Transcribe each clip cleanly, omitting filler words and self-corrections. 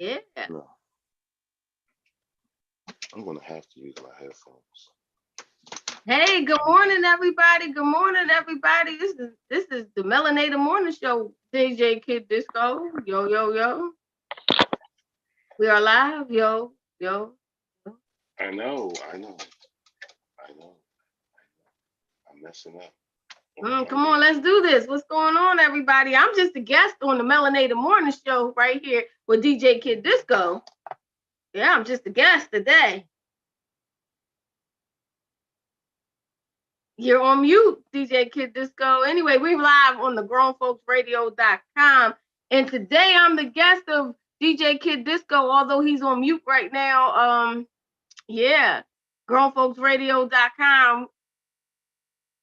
Yeah. No, I'm gonna have to use my headphones. Hey, good morning, everybody. Good morning, everybody. This is the Melanated Morning Show. DJ Kid Disco. Yo, yo, yo. We are live. Yo, yo. I know. I'm messing up. Come on, let's do this. What's going on, everybody? I'm just a guest on the Melanated Morning Show right here with DJ Kid Disco. Yeah, I'm just a guest today. You're on mute, DJ Kid Disco. Anyway, we're live on the grownfolksradio.com. And today I'm the guest of DJ Kid Disco, although he's on mute right now. Yeah, grownfolksradio.com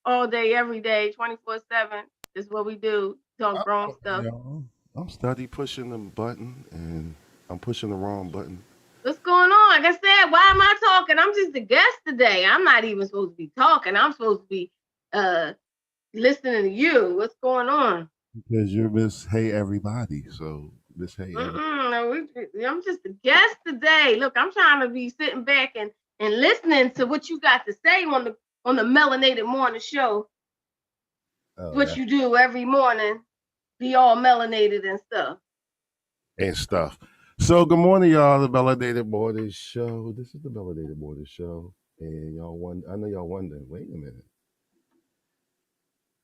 all day, every day, 24/7. Is what we do. Talk grown stuff. Y'all, I'm steady pushing the button, and I'm pushing the wrong button. What's going on? Like I said, why am I talking? I'm just a guest today. I'm not even supposed to be talking. I'm supposed to be listening to you. What's going on? Because you're Miss Hey Everybody, so Miss Hey Everybody. I'm just a guest today. Look, I'm trying to be sitting back and listening to what you got to say on the Melanated Morning Show. What you do every morning, be all melanated and stuff. So good morning, y'all. The Melanated Morning Show. This is the Melanated Morning Show, and I know y'all wondering. Wait a minute,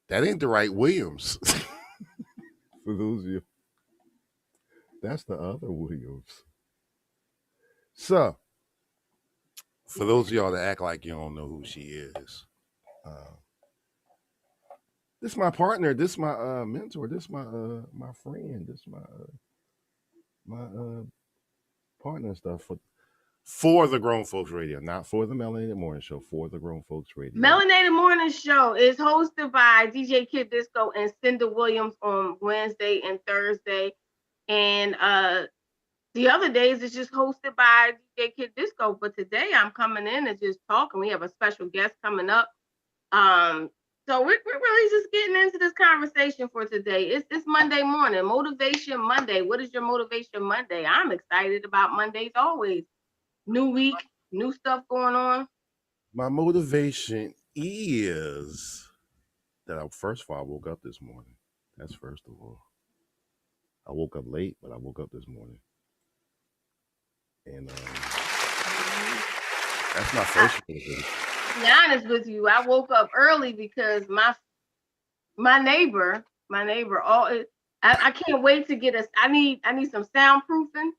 that ain't the right Williams. For those of you, that's the other Williams. So, for those of y'all that act like you don't know who she is, this is my partner. This is my mentor. This is my my friend. This is my partner and stuff for the Grown Folks Radio, not for the Melanated Morning Show. For the Grown Folks Radio. Melanated Morning Show is hosted by DJ Kid Disco and Cinda Williams on Wednesday and Thursday, and the other days it's just hosted by DJ Kid Disco. But today I'm coming in and just talking. We have a special guest coming up. So we're really just getting into this conversation for today. It's Monday morning, Motivation Monday. What is your Motivation Monday? I'm excited about Mondays always. New week, new stuff going on. My motivation is that first of all, I woke up this morning. That's first of all. I woke up late, but I woke up this morning. And that's my first motivation. To be honest with you, I woke up early because my neighbor, I can't wait to get I need some soundproofing.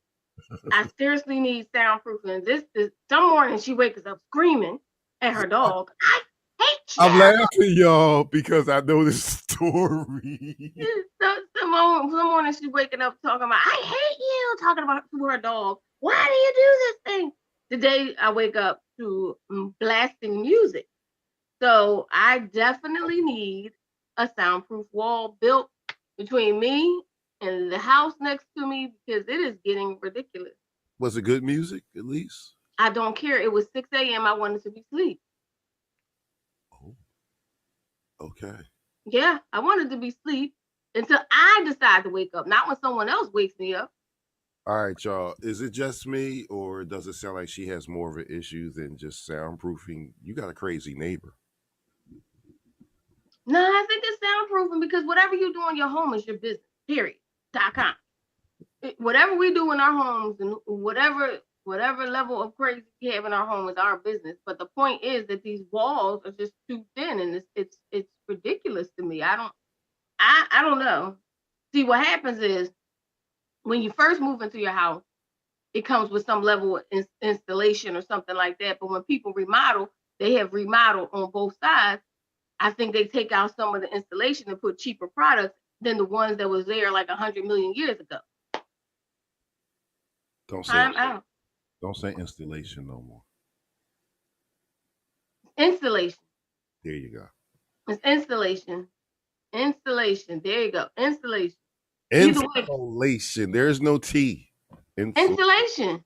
I seriously need soundproofing. This some morning she wakes up screaming at her dog. I hate you. I'm laughing, y'all, because I know this story. Some morning she's waking up talking about I hate you, talking about to her dog. Why do you do this thing? Today I wake up to blasting music. So I definitely need a soundproof wall built between me and the house next to me because it is getting ridiculous. Was it good music, at least? I don't care. It was 6 a.m. I wanted to be asleep. Oh, okay. Yeah, I wanted to be asleep until I decide to wake up, not when someone else wakes me up. All right, y'all. Is it just me, or does it sound like she has more of an issue than just soundproofing? You got a crazy neighbor. No, I think it's soundproofing because whatever you do in your home is your business, period.com. Whatever we do in our homes and whatever level of crazy we have in our home is our business. But the point is that these walls are just too thin, and it's ridiculous to me. I don't know. See, what happens is when you first move into your house, it comes with some level of installation or something like that. But when people remodel, they have remodeled on both sides. I think they take out some of the installation and put cheaper products than the ones that was there like 100 million years ago. Don't say installation no more. Installation. There you go. It's installation. Installation. There you go. Installation. Installation. There's no T. Installation.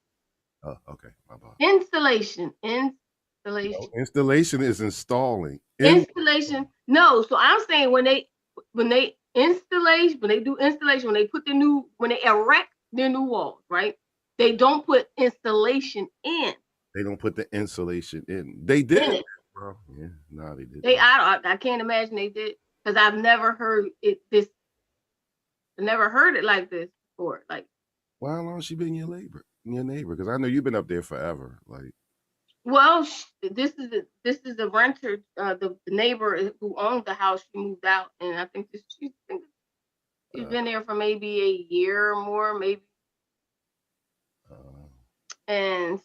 Oh, okay. My bad. Installation. No, installation is installing. Installation. No, so I'm saying when they do installation, when they erect their new walls, right? They don't put installation in. They don't put the insulation in. They did, in it. bro. Yeah, no, they did. I can't imagine they did because I've never heard it. I never heard it like this before. Like, Well, how long has she been your neighbor? Because I know you've been up there forever. Like, well, this is a renter. The neighbor who owned the house, she moved out, and I think she's been there for maybe a year or more, maybe. And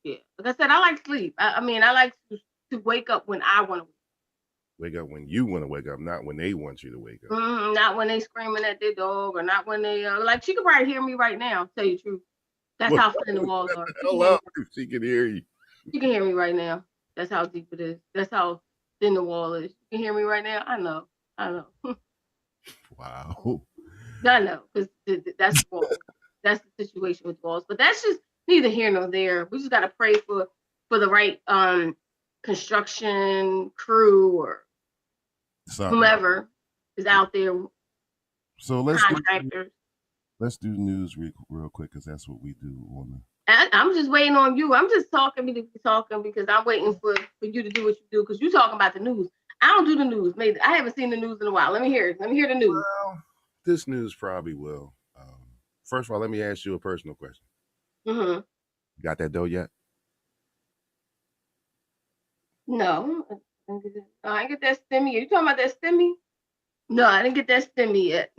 yeah, like I said, I like sleep. I mean, I like to wake up when I want to. wake up when you want to wake up, not when they want you to wake up. Not when they screaming at their dog, or not when they like. She could probably hear me right now. Tell you the truth. That's how thin the walls are. Hello, she can hear you. She can hear me right now. That's how deep it is. That's how thin the wall is. You can hear me right now. I know. Wow. I know, because that's the wall. That's the situation with walls. But that's just neither here nor there. We just gotta pray for the right construction crew or whomever is out there. So let's do news real quick, because that's what we do on the. I'm just waiting on you. I'm just talking because I'm waiting for you to do what you do, because you're talking about the news. I don't do the news. Maybe I haven't seen the news in a while. Let me hear it. Let me hear the news. Well, this news probably will. First of all, let me ask you a personal question. Mm-hmm. Got that dough yet? No, I didn't get that stimmy. Are you talking about that stimmy? No, I didn't get that stimmy yet.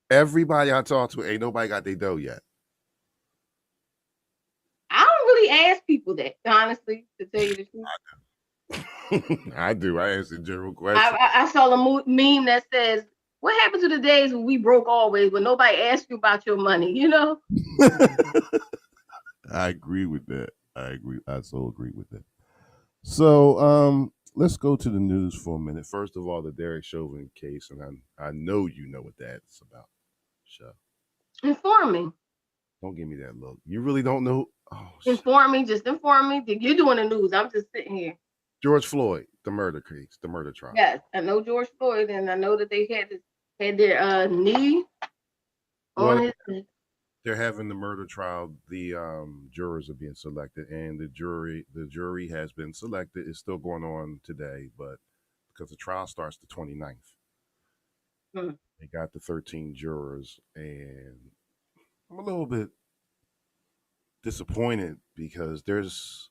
Everybody I talk to, ain't nobody got their dough yet. I don't really ask people that, honestly, to tell you the truth. I do. I answer general questions. I saw a meme that says, "What happened to the days when we broke always, when nobody asked you about your money?" You know. I agree with that. I agree. I so agree with that. So, let's go to the news for a minute. First of all, the Derek Chauvin case, and I know you know what that's about. So, inform me. Don't give me that look. You really don't know. Oh, inform me. Just inform me. You're doing the news. I'm just sitting here. George Floyd, the murder case, the murder trial. Yes, I know George Floyd, and I know that they had their knee on his neck. They're having the murder trial. The jurors are being selected, and the jury has been selected. It's still going on today, but because the trial starts the 29th. They got the 13 jurors, and I'm a little bit disappointed because there's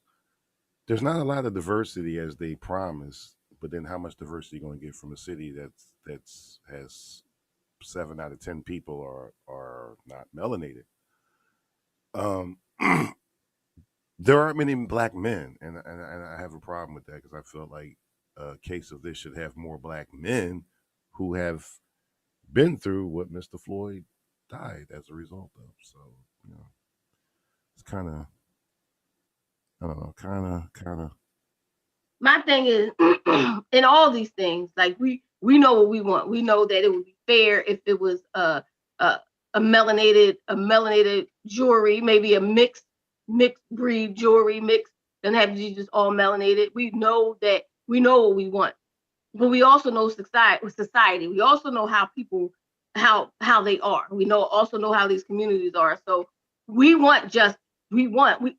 not a lot of diversity as they promised. But then, how much diversity are you going to get from a city that's has 7 out of 10 people are not melanated? There aren't many black men, and I have a problem with that, because I feel like a case of this should have more black men who have been through what Mr. Floyd died as a result of. So, it's kind of, I don't know, kind of. My thing is, in all these things, like we know what we want. We know that it would be fair if it was a melanated jury, maybe a mixed breed jury, doesn't have to be just all melanated. We know what we want, but we also know society. We also know how people how they are. We also know how these communities are. So we want justice. We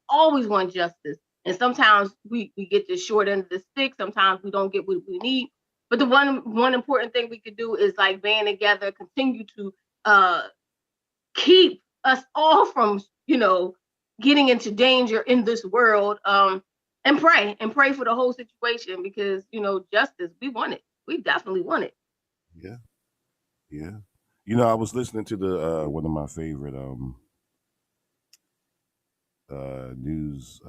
always want justice. And sometimes we get the short end of the stick. Sometimes we don't get what we need. But the one important thing we could do is like band together, continue to keep us all from, getting into danger in this world. And pray for the whole situation, because, justice, we want it. We definitely want it. Yeah. Yeah. I was listening to the one of my favorite news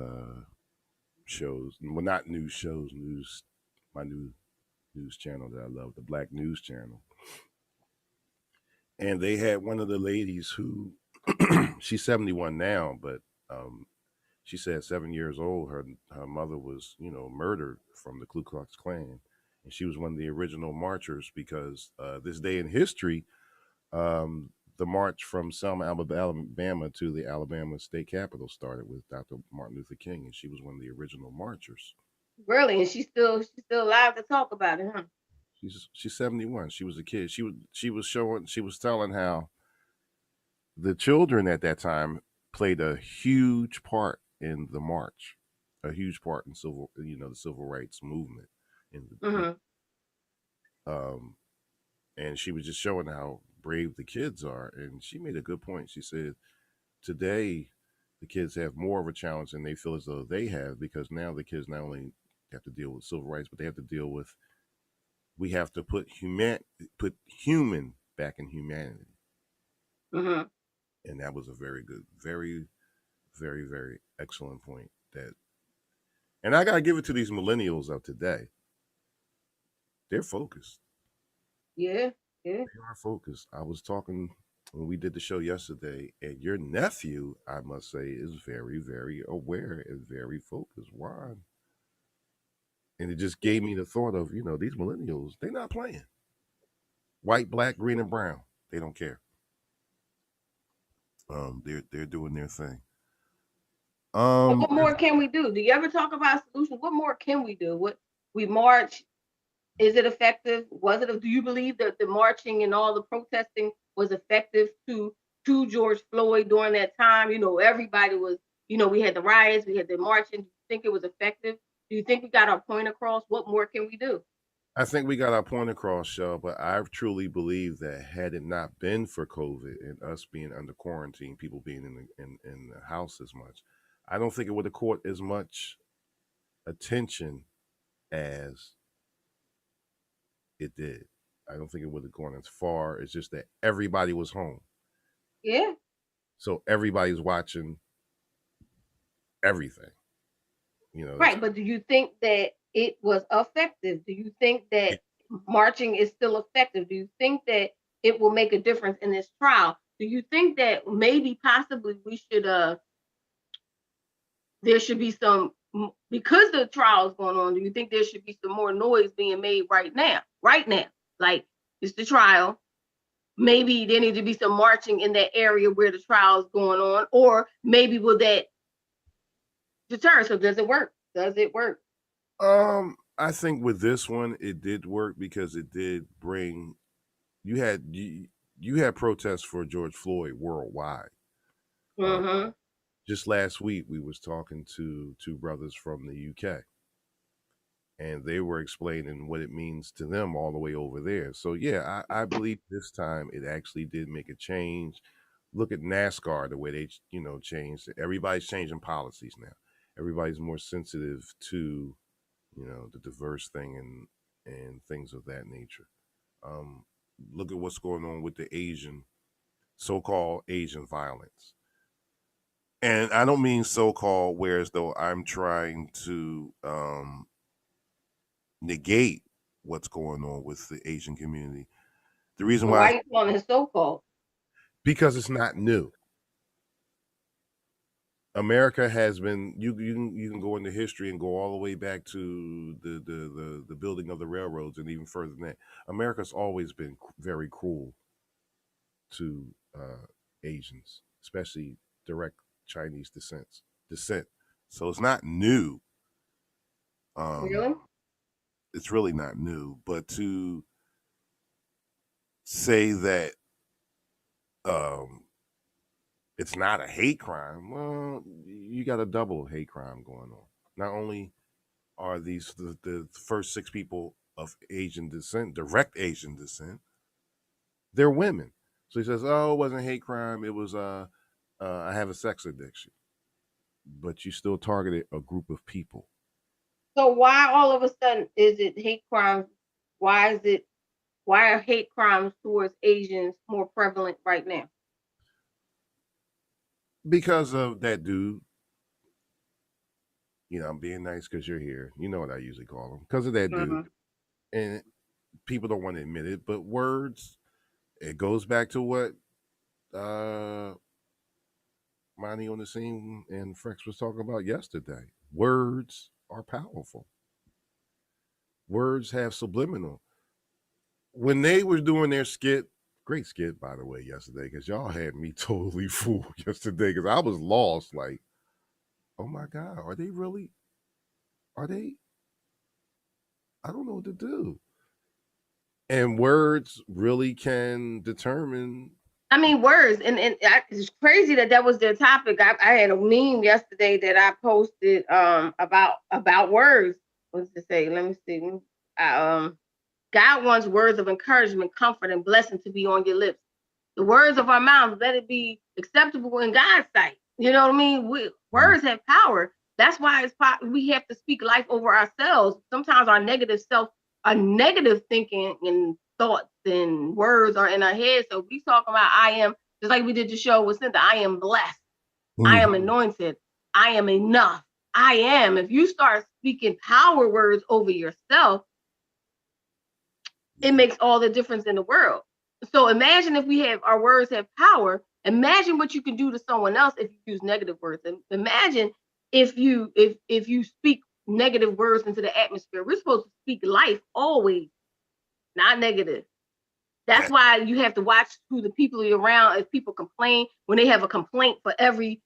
shows. Well, not news shows, my new news channel that I love, the Black News Channel. And they had one of the ladies who she's 71 now, but she said 7 years old, her mother was, murdered from the Ku Klux Klan. And she was one of the original marchers, because this day in history, the march from Selma, Alabama to the Alabama state capitol started with Dr. Martin Luther King, and she was one of the original marchers. Really? And she's still alive to talk about it, huh? She's 71. She was a kid. She was telling how the children at that time played a huge part in the march, a huge part in the civil rights movement. In Mm-hmm. um, and she was just showing how brave the kids are, and she made a good point. She said today the kids have more of a challenge than they feel as though they have, because now the kids not only have to deal with civil rights, but they have to deal with, we have to put human back in humanity. Mm-hmm. And that was a very good, very, very, very excellent point. That, and I gotta give it to these millennials of today. They're focused. Yeah. Yeah. They are focused. I was talking when we did the show yesterday, and your nephew, I must say, is very, very aware and very focused. Why? And it just gave me the thought of, these millennials, they're not playing. White, black, green, and brown. They don't care. They're doing their thing. But what more can we do? Do you ever talk about solutions? What more can we do? What we march? Is it effective? Was it? Do you believe that the marching and all the protesting was effective to George Floyd during that time? Everybody was. We had the riots, we had the marching. Do you think it was effective? Do you think we got our point across? What more can we do? I think we got our point across, Shell, but I truly believe that had it not been for COVID and us being under quarantine, people being in the house as much, I don't think it would have caught as much attention as it did. I don't think it would have gone as far. It's just that everybody was home. Yeah. So everybody's watching everything. Right. But do you think that it was effective? Do you think that marching is still effective? Do you think that it will make a difference in this trial? Do you think that maybe possibly we should there should be some, because the trial is going on, do you think there should be some more noise being made right now? Right now. Like, it's the trial. Maybe there need to be some marching in that area where the trial is going on, or maybe will that deter? So does it work? Does it work? I think with this one, it did work because it did bring, you had protests for George Floyd worldwide. Mm-hmm. Just last week, we was talking to two brothers from the UK, and they were explaining what it means to them all the way over there. So yeah, I believe this time it actually did make a change. Look at NASCAR, the way they changed. Everybody's changing policies now. Everybody's more sensitive to the diverse thing and things of that nature. Um, Look at what's going on with the so-called Asian violence. And I don't mean so-called whereas though I'm trying to negate what's going on with the Asian community. The reason So why why are you calling it so-called? because it's not new. America has been, you can go into history and go all the way back to the building of the railroads and even further than that. America's always been very cruel to Asians, especially direct Chinese descent. So it's not new. Really? It's really not new. But to say that um, it's not a hate crime, well, you got a double hate crime going on. Not only are these the first six people of Asian descent, direct Asian descent, they're women. So he says, "Oh, it wasn't a hate crime. It was I have a sex addiction." But you still targeted a group of people. So why all of a sudden is it hate crimes? Why is it? Why are hate crimes towards Asians more prevalent right now? Because of that dude, I'm being nice because you're here. You know what I usually call him. Because of that dude. Mm-hmm. And people don't want to admit it, but words, it goes back to what Monty on the scene and Frex was talking about yesterday. Words are powerful. Words have subliminal. When they were doing their skit, great skit by the way yesterday, because y'all had me totally fooled yesterday because I was lost. Like, oh my god, are they really? Are they? I don't know what to do. And words really can determine I mean, words, and it's crazy that was their topic. I had a meme yesterday that I posted about words. What's it say? Let me see. God wants words of encouragement, comfort, and blessing to be on your lips. The words of our mouths, let it be acceptable in God's sight. You know what I mean? Words have power. That's why we have to speak life over ourselves. Sometimes our negative thinking and thoughts and words are in our head. So we talk about I am, just like we did the show with Cynthia, I am blessed. I am anointed. I am enough. I am. If you start speaking power words over yourself, it makes all the difference in the world. So imagine if our words have power. Imagine what you can do to someone else if you use negative words. And imagine if you speak negative words into the atmosphere. We're supposed to speak life always, not negative. That's why you have to watch who the people you're around. If people complain, when they have a complaint for every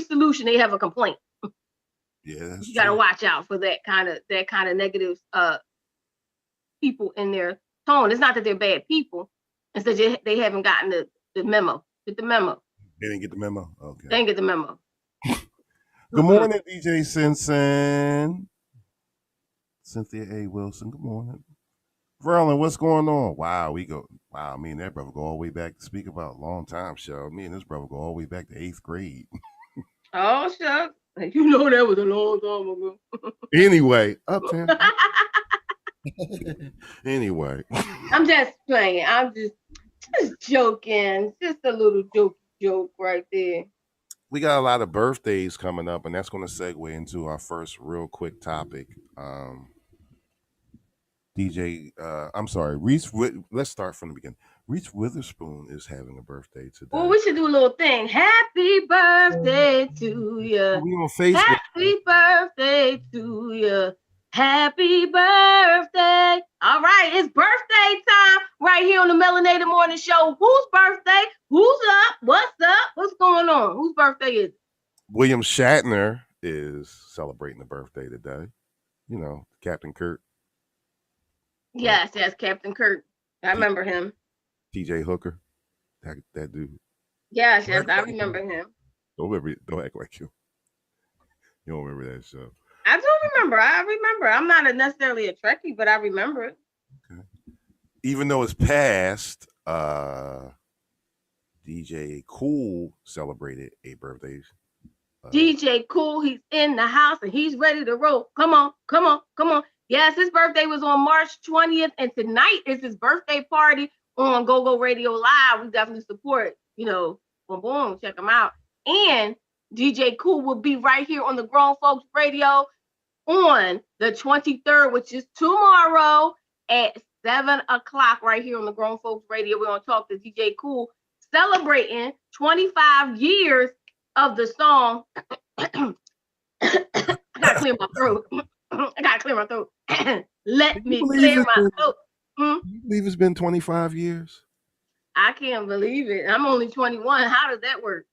solution, they have a complaint. Yeah, you got to watch out for that kind of negative people in their tone. It's not that they're bad people. It's that they haven't gotten the memo. Get the memo. They didn't get the memo? Okay. They didn't get the memo. Good morning, DJ Simpson. Cynthia A. Wilson, good morning. Prevalent, what's going on? Wow, me and that brother go all the way back to speak about a long time show. Me and this brother go all the way back to 8th grade. Oh, shucks. You know that was a long time ago. Anyway, uptown. Anyway. I'm just playing. I'm just joking. Just a little joke right there. We got a lot of birthdays coming up, and that's going to segue into our first real quick topic. Let's start from the beginning. Reese Witherspoon is having a birthday today. Well, we should do a little thing. Happy birthday to you. We on Facebook. Happy birthday to you. Happy birthday. All right, it's birthday time right here on the Melanated Morning Show. Whose birthday? Who's up? What's up? What's going on? Whose birthday is it? William Shatner is celebrating a birthday today. You know, Captain Kirk. Yes, Captain Kirk. I remember him. TJ Hooker. That dude. Yes, I remember him. Don't act like you. You don't remember that show. I do remember. I'm not necessarily a Trekkie, but I remember it. Okay. Even though it's past, DJ Cool celebrated a birthday. DJ Cool, he's in the house and he's ready to roll. Come on. Yes, his birthday was on March 20th, and tonight is his birthday party on Go Radio Live. We definitely support, boom, check him out. And DJ Cool will be right here on the Grown Folks Radio on the 23rd, which is tomorrow at 7 o'clock right here on the Grown Folks Radio. We're going to talk to DJ Cool, celebrating 25 years of the song. I got to clear my throat. Let me clear my throat. You believe it's been 25 years? I can't believe it. I'm only 21. How does that work?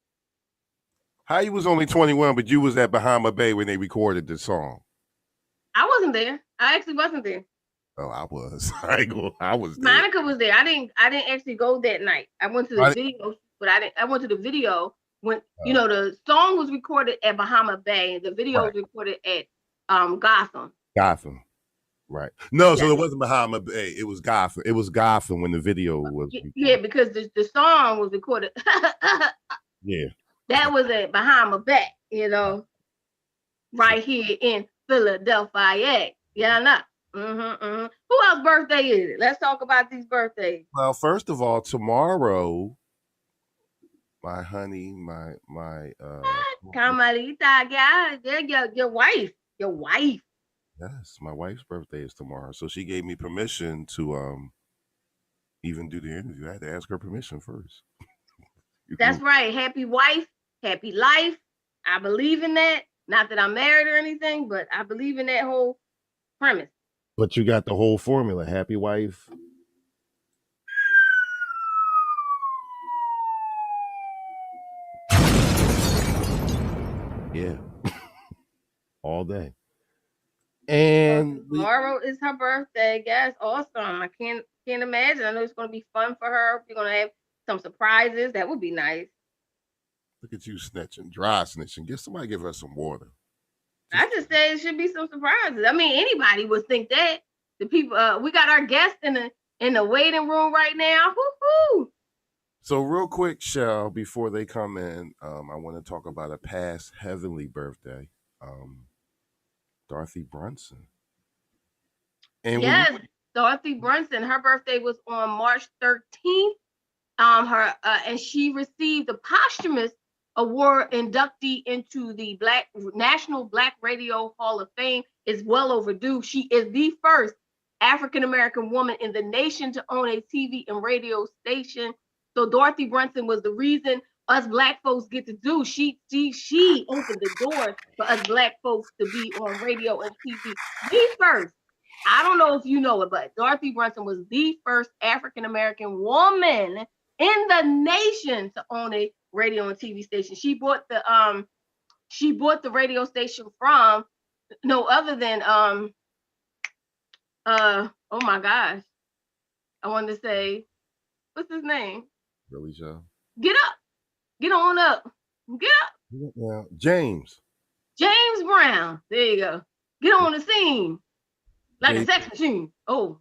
How you was only 21, but you was at Bahama Bay when they recorded the song? I wasn't there. I actually wasn't there. Oh, I was. I was there. Monica was there. I didn't actually go that night. I went to the video, but I went to the video when the song was recorded at Bahama Bay and the video was recorded at Gotham. Gotham. Right. No, so it wasn't Bahama Bay. It was Gotham. It was Gotham when the video was recorded. Yeah, because the song was recorded. Yeah. That was at Bahama Bay, right here in Philadelphia. Yeah, no. Who else's birthday is it? Let's talk about these birthdays. Well, first of all, tomorrow, my honey, my Camarita, your wife. Yes, my wife's birthday is tomorrow, so she gave me permission to even do the interview. I had to ask her permission first. That's right. Happy wife, happy life. I believe in that. Not that I'm married or anything, but I believe in that whole premise. But you got the whole formula. Happy wife. Yeah. All day. And tomorrow is her birthday. Guys, awesome. I can't imagine. I know it's going to be fun for her. We're going to have some surprises. That would be nice. Look at you snitching, dry snitching. Get somebody give her some water. I just say it should be some surprises. I mean, anybody would think that. The people, we got our guests in the waiting room right now. Woo-hoo. So real quick, Shell, before they come in, I want to talk about a past heavenly birthday, Dorothy Brunson. And yes, Dorothy Brunson. Her birthday was on March 13th. And she received the posthumous award inductee into the National Black Radio Hall of Fame. Is well overdue. She is the first African American woman in the nation to own a TV and radio station. So Dorothy Brunson was the reason us Black folks get to do. She opened the door for us Black folks to be on radio and TV. The first. I don't know if you know it, but Dorothy Brunson was the first African American woman in the nation to own a radio and TV station. She bought the radio station from no other than oh my gosh. I wanted to say, what's his name? Really, Shell? Get up. Get on up. Get up. Yeah, James Brown. There you go. Get on the scene. Like a sex machine. Oh.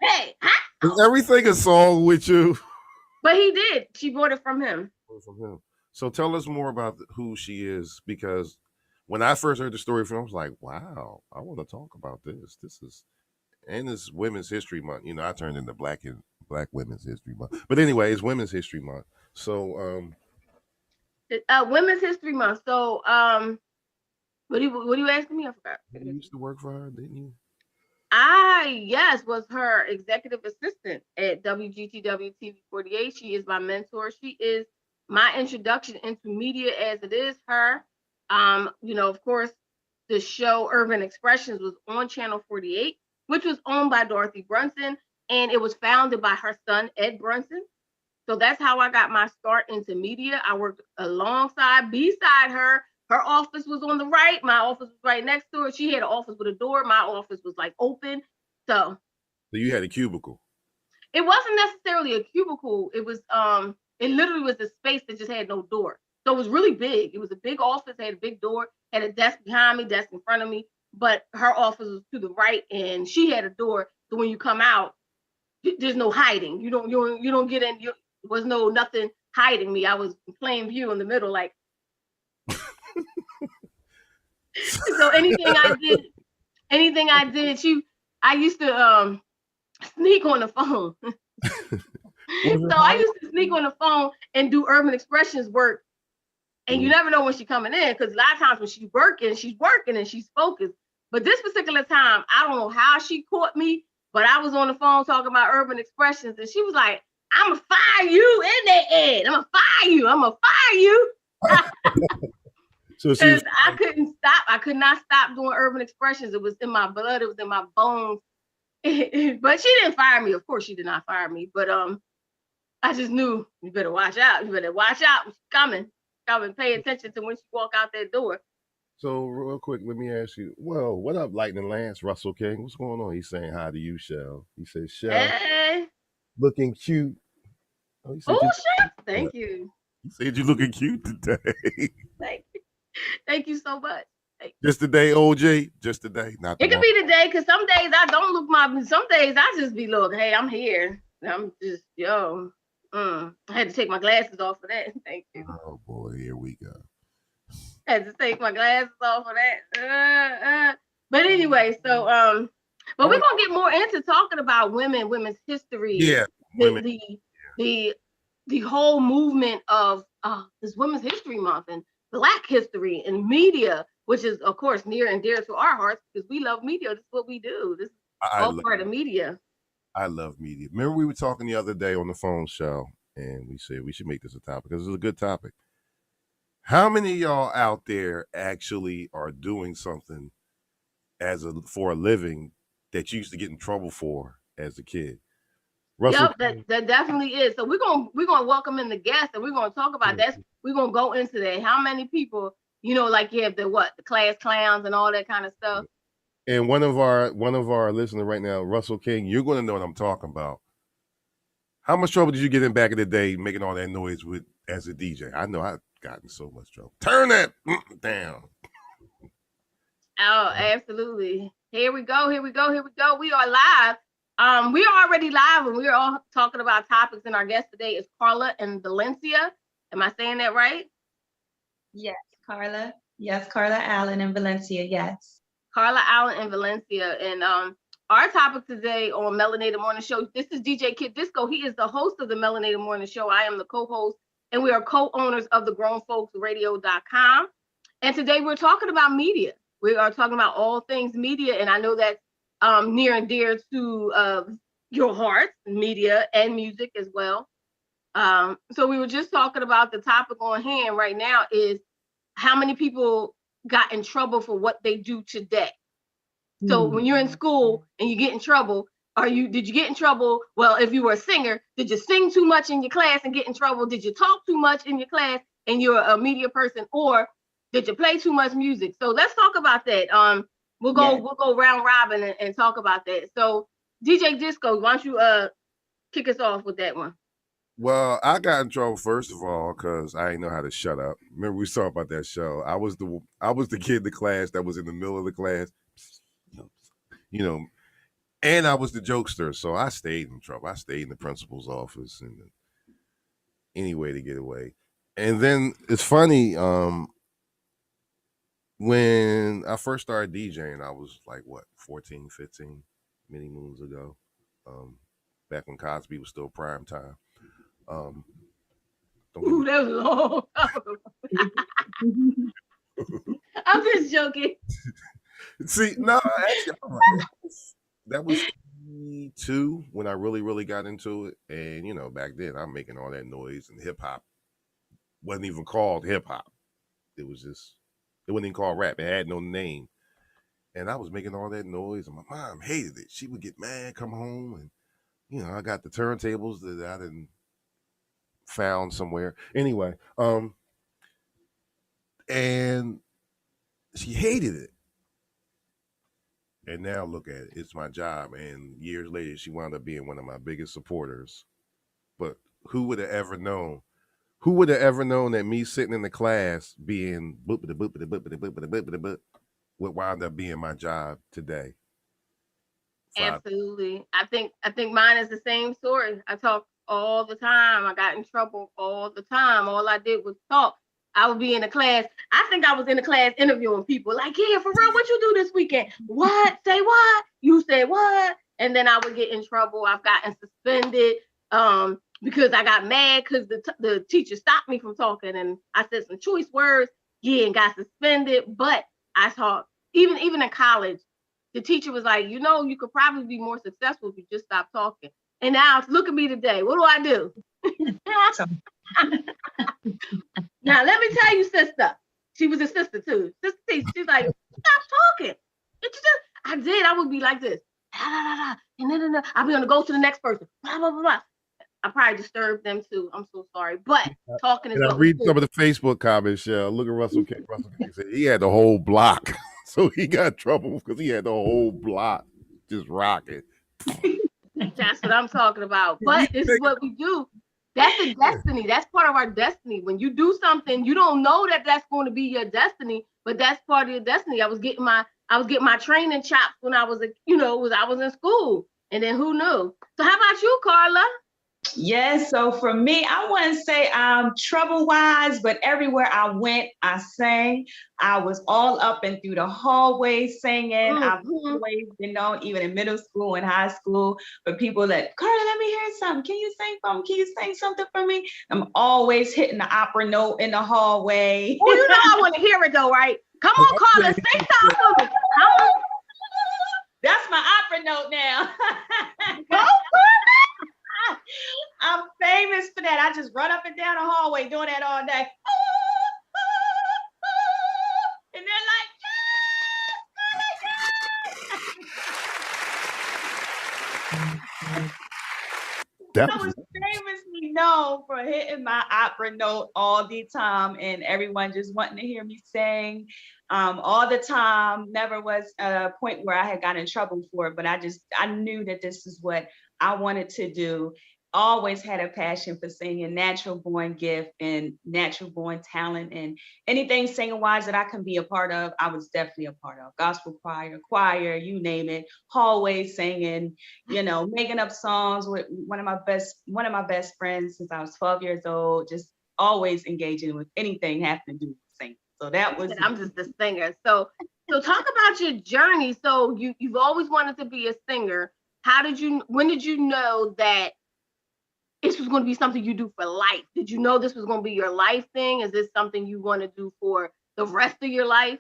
Hey. Is everything a song with you? But he did. She bought it from him. So tell us more about who she is, because when I first heard the story from him, I was like, wow, I want to talk about this. And it's Women's History Month. You know, I turned into Black Women's History Month. But anyway, it's Women's History Month. So Women's History Month. So what are you asking me? I forgot. You used to work for her, didn't you? I was her executive assistant at WGTW TV 48. She is my mentor. She is my introduction into media as it is her. Of course, the show Urban Expressions was on Channel 48, which was owned by Dorothy Brunson, and it was founded by her son, Ed Brunson. So that's how I got my start into media. I worked beside her. Her office was on the right. My office was right next to her. She had an office with a door. My office was like open. So you had a cubicle. It wasn't necessarily a cubicle. It was it literally was a space that just had no door. So it was really big. It was a big office, had a big door, had a desk behind me, desk in front of me. But her office was to the right, and she had a door. So when you come out, there's no hiding. You don't get in. There was nothing hiding me. I was in plain view in the middle, like. So anything I did, I used to sneak on the phone. So I used to sneak on the phone and do Urban Expressions work. And you never know when she's coming in, because a lot of times when she's working and she's focused. But this particular time, I don't know how she caught me, but I was on the phone talking about Urban Expressions, and she was like, "I'm gonna fire you in the head. I'm gonna fire you." So I couldn't stop. I could not stop doing Urban Expressions. It was in my blood. It was in my bones. But she didn't fire me. Of course, she did not fire me. But I just knew, you better watch out. You better watch out. She's coming. Pay attention to when she walk out that door. So real quick, let me ask you. Well, what up, Lightning Lance, Russell King? What's going on? He's saying hi to you, Shell. He says, Shell, hey. Looking cute. Oh, Shell. Thank you. He said you're looking cute today. Thank you so much. Just today, OJ. Just today. Not it could be today, because some days I don't look some days I just be hey, I'm here. I'm just I had to take my glasses off for that. Thank you. Oh boy, here we go. I had to take my glasses off for that. But anyway, so but we're gonna get more into talking about women's history. Yeah. The whole movement of this Women's History Month and Black history and media, which is of course near and dear to our hearts because we love media. This is what we do. This is all part of media. I love media. Remember we were talking the other day on the phone show, and we said we should make this a topic because it's a good topic. How many of y'all out there actually are doing something for a living that you used to get in trouble for as a kid? Russell? Yep, that definitely is. So we're gonna welcome in the guests, and we're gonna talk about that. We're gonna go into that. How many people, like you have the class clowns and all that kind of stuff. And one of our listeners right now, Russell King, you're gonna know what I'm talking about. How much trouble did you get in back in the day making all that noise with as a DJ? I know I've gotten so much trouble. Turn that down. Oh, absolutely. Here we go. Here we go. Here we go. We are live. We are already live, and we are all talking about topics. And our guest today is Carla and Valencia. Am I saying that right? Yes, Carla. Yes, Carla Allen and Valencia. Yes. Carla Allen and Valencia. And our topic today on Melanated Morning Show. This is DJ Kid Disco. He is the host of the Melanated Morning Show. I am the co-host, and we are co-owners of the GrownFolksRadio.com. And today we're talking about media. We are talking about all things media, and I know that's near and dear to your heart, media and music as well. So we were just talking about the topic on hand right now is how many people got in trouble for what they do today. So when you're in school and you get in trouble, did you get in trouble? Well, if you were a singer, did you sing too much in your class and get in trouble? Did you talk too much in your class and you're a media person, or did you play too much music? So let's talk about that. We'll go round robin and talk about that. So DJ Disco, why don't you kick us off with that one? Well, I got in trouble first of all because I didn't know how to shut up. Remember we talked about that show. I was the kid in the class that was in the middle of the class, and I was the jokester, so I stayed in trouble. I stayed in the principal's office and any way to get away. And then it's funny, when I first started DJing, I was like, 14, 15, many moons ago, back when Cosby was still prime time. Ooh, that was long. I'm just joking. See, no, actually, that was 2 when I really got into it. And, back then I'm making all that noise, and hip hop wasn't even called hip hop. It wasn't even called rap. It had no name. And I was making all that noise, and my mom hated it. She would get mad, come home, and, I got the turntables that I didn't found somewhere. Anyway, and she hated it. And now look at it. It's my job. And years later, she wound up being one of my biggest supporters. But who would have ever known? Who would have ever known that me sitting in the class being boopity boopity boopity boopity boopity boop would wind up being my job today? Absolutely. I think mine is the same story. I talk all the time. I got in trouble all the time. All I did was talk. I would be in a class. I think I was in a class interviewing people. Like, yeah, for real, what you do this weekend? What? Say what? You said what? And then I would get in trouble. I've gotten suspended because I got mad because the teacher stopped me from talking, and I said some choice words. Yeah, and got suspended. But I taught even in college. The teacher was like, you could probably be more successful if you just stop talking. And now look at me today. What do I do? Now, let me tell you, sister. She was a sister too. Sister T, she's like, stop talking. I did. I would be like this. And then I'll be on the go to the next person. Blah, blah, blah, blah. I probably disturbed them too. I'm so sorry. But talking is. And I read some of the Facebook comments. Yeah, look at Russell King. Russell King said he had the whole block. So he got in trouble because he had the whole block just rocking. That's what I'm talking about. But this is what we do. That's a destiny. That's part of our destiny. When you do something, you don't know that that's going to be your destiny, but that's part of your destiny. I was getting my training chops when I was I was in school, and then who knew? So how about you, Carla? Yes, so for me, I wouldn't say trouble-wise, but everywhere I went, I sang. I was all up and through the hallways singing. I've always been known, even in middle school and high school, for people that, Carla, let me hear something. Can you sing for me? Can you sing something for me? I'm always hitting the opera note in the hallway. Oh, I want to hear it though, right? Come on, Carla, sing something for me. Come on. That's my opera note now. Go, I'm famous for that. I just run up and down the hallway doing that all day. And they're like, I was famously known for hitting my opera note all the time, and everyone just wanting to hear me sing all the time. Never was a point where I had gotten in trouble for it, but I knew that this is what I wanted to do. always had a passion for singing, natural born gift and natural born talent, and anything singing wise that I can be a part of, I was definitely a part of. Gospel choir, you name it, hallway singing, making up songs with one of my best friends since I was 12 years old, just always engaging with anything having to do with singing. So that was I'm just a singer. So talk about your journey. So you've always wanted to be a singer. When did you know that this was going to be something you do for life? Did you know this was going to be your life thing? Is this something you want to do for the rest of your life?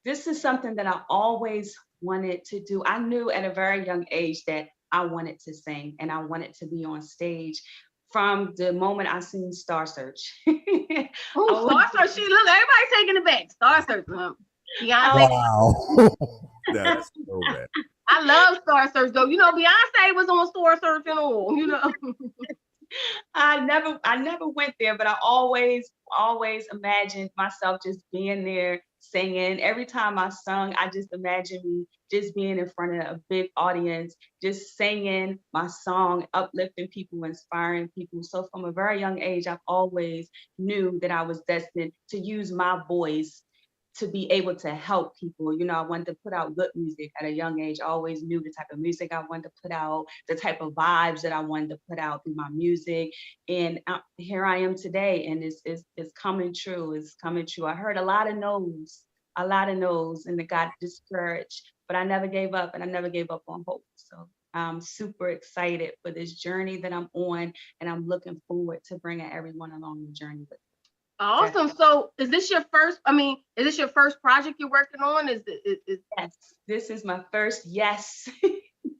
This is something that I always wanted to do. I knew at a very young age that I wanted to sing and I wanted to be on stage from the moment I seen Star Search. Oh, Star Search! Look, everybody's taking it back. Star Search, Beyonce. Wow. That's so bad. I love Star Search though. Beyonce was on Star Search and all. I never went there, but I always imagined myself just being there singing. Every time I sung, I just imagined me just being in front of a big audience, just singing my song, uplifting people, inspiring people. So from a very young age, I've always knew that I was destined to use my voice to be able to help people. I wanted to put out good music at a young age. I always knew the type of music I wanted to put out, the type of vibes that I wanted to put out through my music. And here I am today, and it's coming true. It's coming true. I heard a lot of no's, and it got discouraged, but I never gave up, and I never gave up on hope. So I'm super excited for this journey that I'm on, and I'm looking forward to bringing everyone along the journey with me. Awesome. So is this your first project you're working on? Yes, this is my first yes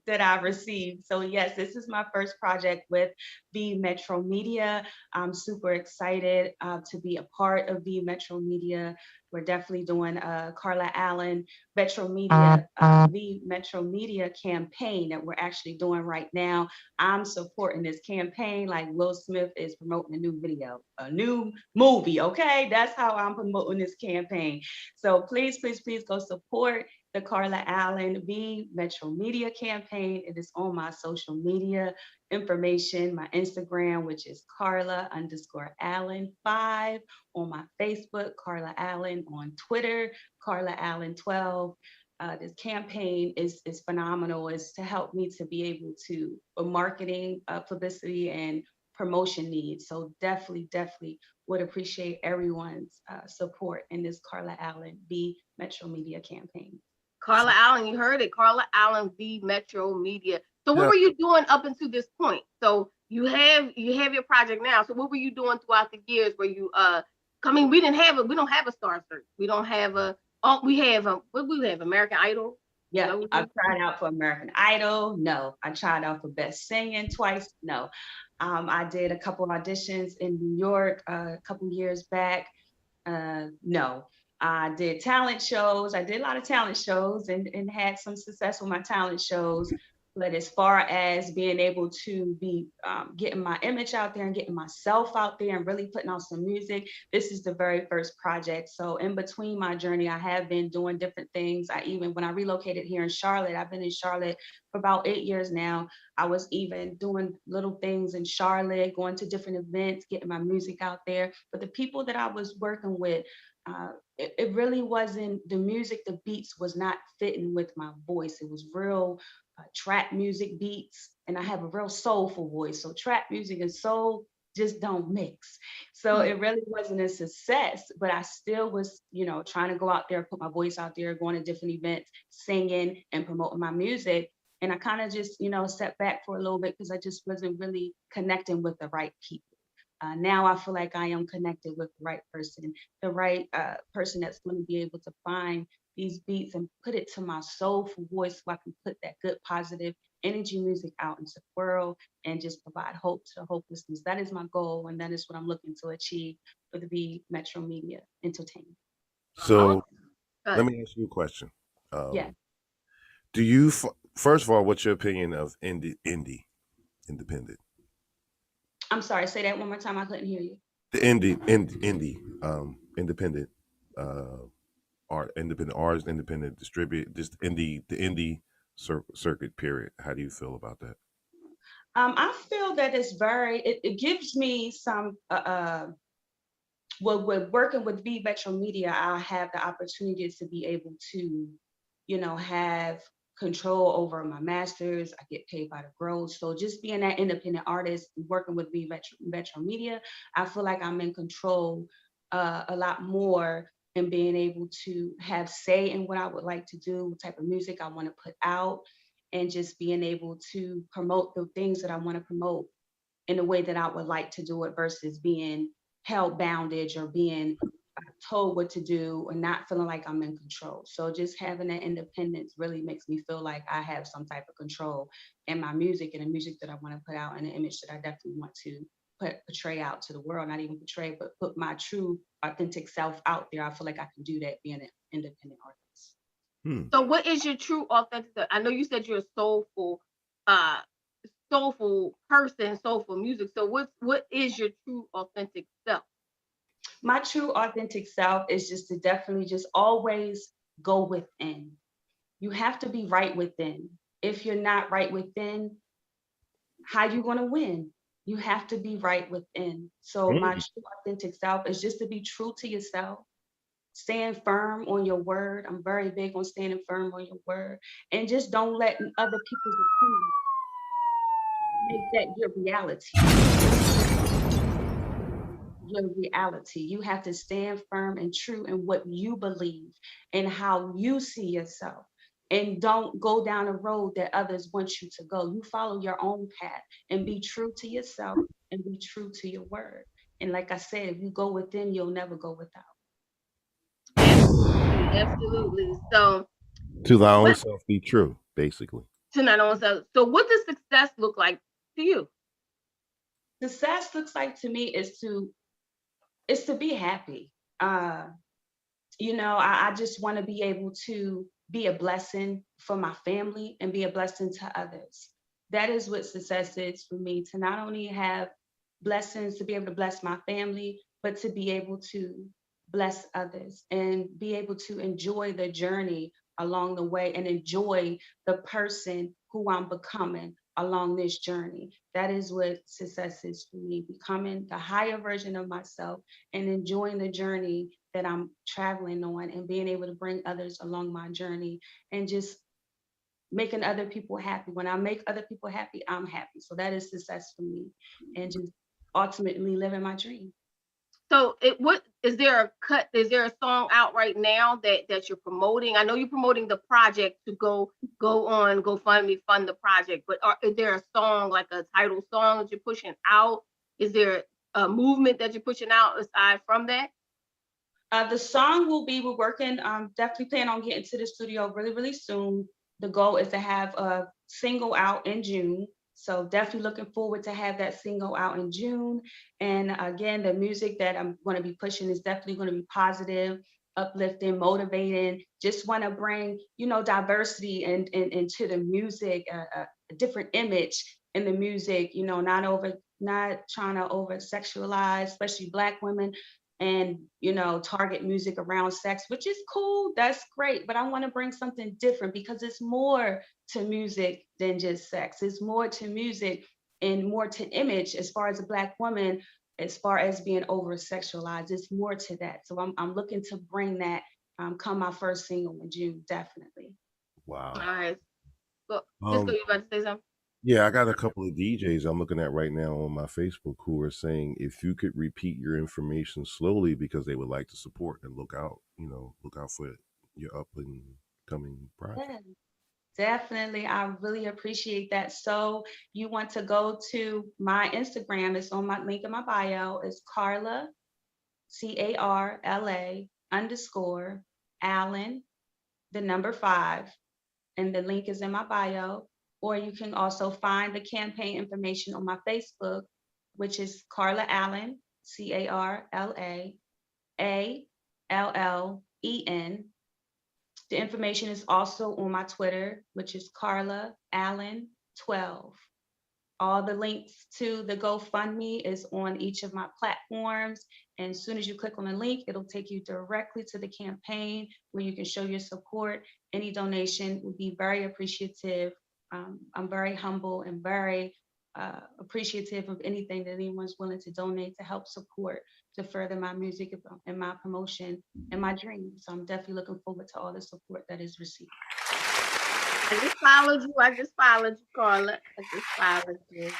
that I received. So yes, this is my first project with V Metro Media. I'm super excited to be a part of V Metro Media. We're definitely doing Carla Allen Metro Media, V Metro Media campaign that we're actually doing right now. I'm supporting this campaign like Will Smith is promoting a new video, a new movie. Okay, that's how I'm promoting this campaign. So please, please, please go support the Carla Allen V Metro Media campaign. It is on my social media information, my Instagram, which is Carla_Allen5, on my Facebook, Carla Allen, on Twitter, Carla Allen12. This campaign is phenomenal. It's to help me to be able to marketing, publicity, and promotion needs. So definitely would appreciate everyone's support in this Carla Allen V Metro Media campaign. Carla Allen, you heard it. Carla Allen V Metro Media. So what were you doing up until this point? So you have your project now. So what were you doing throughout the years where you we don't have a Star Search. We don't have what we have, American Idol? Yeah, I've tried out for American Idol. No. I tried out for Best Singing twice. No. I did a couple of auditions in New York a couple years back. No. I did talent shows. I did a lot of talent shows and had some success with my talent shows. But as far as being able to be getting my image out there and getting myself out there and really putting out some music, this is the very first project. So in between my journey, I have been doing different things. When I relocated here in Charlotte, I've been in Charlotte for about 8 years now. I was even doing little things in Charlotte, going to different events, getting my music out there. But the people that I was working with, it really wasn't the music, the beats was not fitting with my voice. It was real trap music beats, and I have a real soulful voice. So trap music and soul just don't mix. So it really wasn't a success, but I still was, trying to go out there, put my voice out there, going to different events, singing and promoting my music. And I kind of just, stepped back for a little bit because I just wasn't really connecting with the right people. Now I feel like I am connected with the right person that's going to be able to find these beats and put it to my soulful voice so I can put that good, positive energy music out into the world and just provide hope to hopelessness. That is my goal, and that is what I'm looking to achieve for the V Metro Media Entertainment. So let me ask you a question. Yeah. Do you, first of all, what's your opinion of independent? I'm sorry, say that one more time. I couldn't hear you. The independent independent artists, independent distribute, just the indie circuit period. How do you feel about that? I feel that it gives me some, well, with working with V Metro Media, I have the opportunity to be able to, have control over my masters. I get paid by the gross. So just being that independent artist, working with V Metro Media, I feel like I'm in control a lot more and being able to have say in what I would like to do, what type of music I want to put out, and just being able to promote the things that I want to promote in the way that I would like to do it versus being held boundage or being told what to do and not feeling like I'm in control. So just having that independence really makes me feel like I have some type of control in my music and the music that I want to put out and the image that I definitely want to portray out to the world, not even portray, but put my true authentic self out there. I feel like I can do that being an independent artist. So what is your true authentic? I know you said you're a soulful person, soulful music. So what is your true authentic self? My true authentic self is just to definitely just always go within. You have to be right within. If you're not right within, how you going to win? You have to be right within. So my true authentic self is just to be true to yourself, stand firm on your word. I'm very big on standing firm on your word, and just don't let other people's opinions make that your reality. Your reality. You have to stand firm and true in what you believe and how you see yourself. And don't go down a road that others want you to go. You follow your own path and be true to yourself and be true to your word. And like I said, if you go within, you'll never go without. Absolutely. So To thy own self be true, basically. To my own self. So what does success look like to you? Success looks like to me is to be happy. I just want to be able to be a blessing for my family and be a blessing to others. That is what success is for me, to not only have blessings, to be able to bless my family, but to be able to bless others and be able to enjoy the journey along the way and enjoy the person who I'm becoming along this journey. That is what success is for me, becoming the higher version of myself and enjoying the journey that I'm traveling on and being able to bring others along my journey and just making other people happy. When I make other people happy, I'm happy. So that is success for me, and just ultimately living my dream. So is there a song out right now that you're promoting? I know you're promoting the project to go on GoFundMe, fund the project, but is there a song, like a title song that you're pushing out? Is there a movement that you're pushing out aside from that? The song we're working, definitely plan on getting to the studio really, really soon. The goal is to have a single out in June. So definitely looking forward to have that single out in June. And again, the music that I'm going to be pushing is definitely going to be positive, uplifting, motivating. Just want to bring, diversity and into the music, a different image in the music, not trying to over sexualize, especially Black women, and target music around sex, which is cool, that's great, but I want to bring something different because it's more to music than just sex. It's more to music and more to image as far as a Black woman, as far as being over sexualized. It's more to that. So I'm looking to bring that come my first single in June, definitely. Wow. All right. So Disco, you about to say something? Yeah, I got a couple of DJs I'm looking at right now on my Facebook who are saying if you could repeat your information slowly because they would like to support and look out for your up and coming project. Yeah, definitely. I really appreciate that. So you want to go to my Instagram, it's on my link in my bio. It's Carla, CARLA _ Allen, the number 5, and the link is in my bio. Or you can also find the campaign information on my Facebook, which is Carla Allen, CARLA ALLEN. The information is also on my Twitter, which is Carla Allen 12. All the links to the GoFundMe is on each of my platforms. And as soon as you click on the link, it'll take you directly to the campaign where you can show your support. Any donation would be very appreciative. I'm very humble and very appreciative of anything that anyone's willing to donate to help support, to further my music and my promotion and my dreams. So I'm definitely looking forward to all the support that is received. I just followed you, Carla. I just followed you.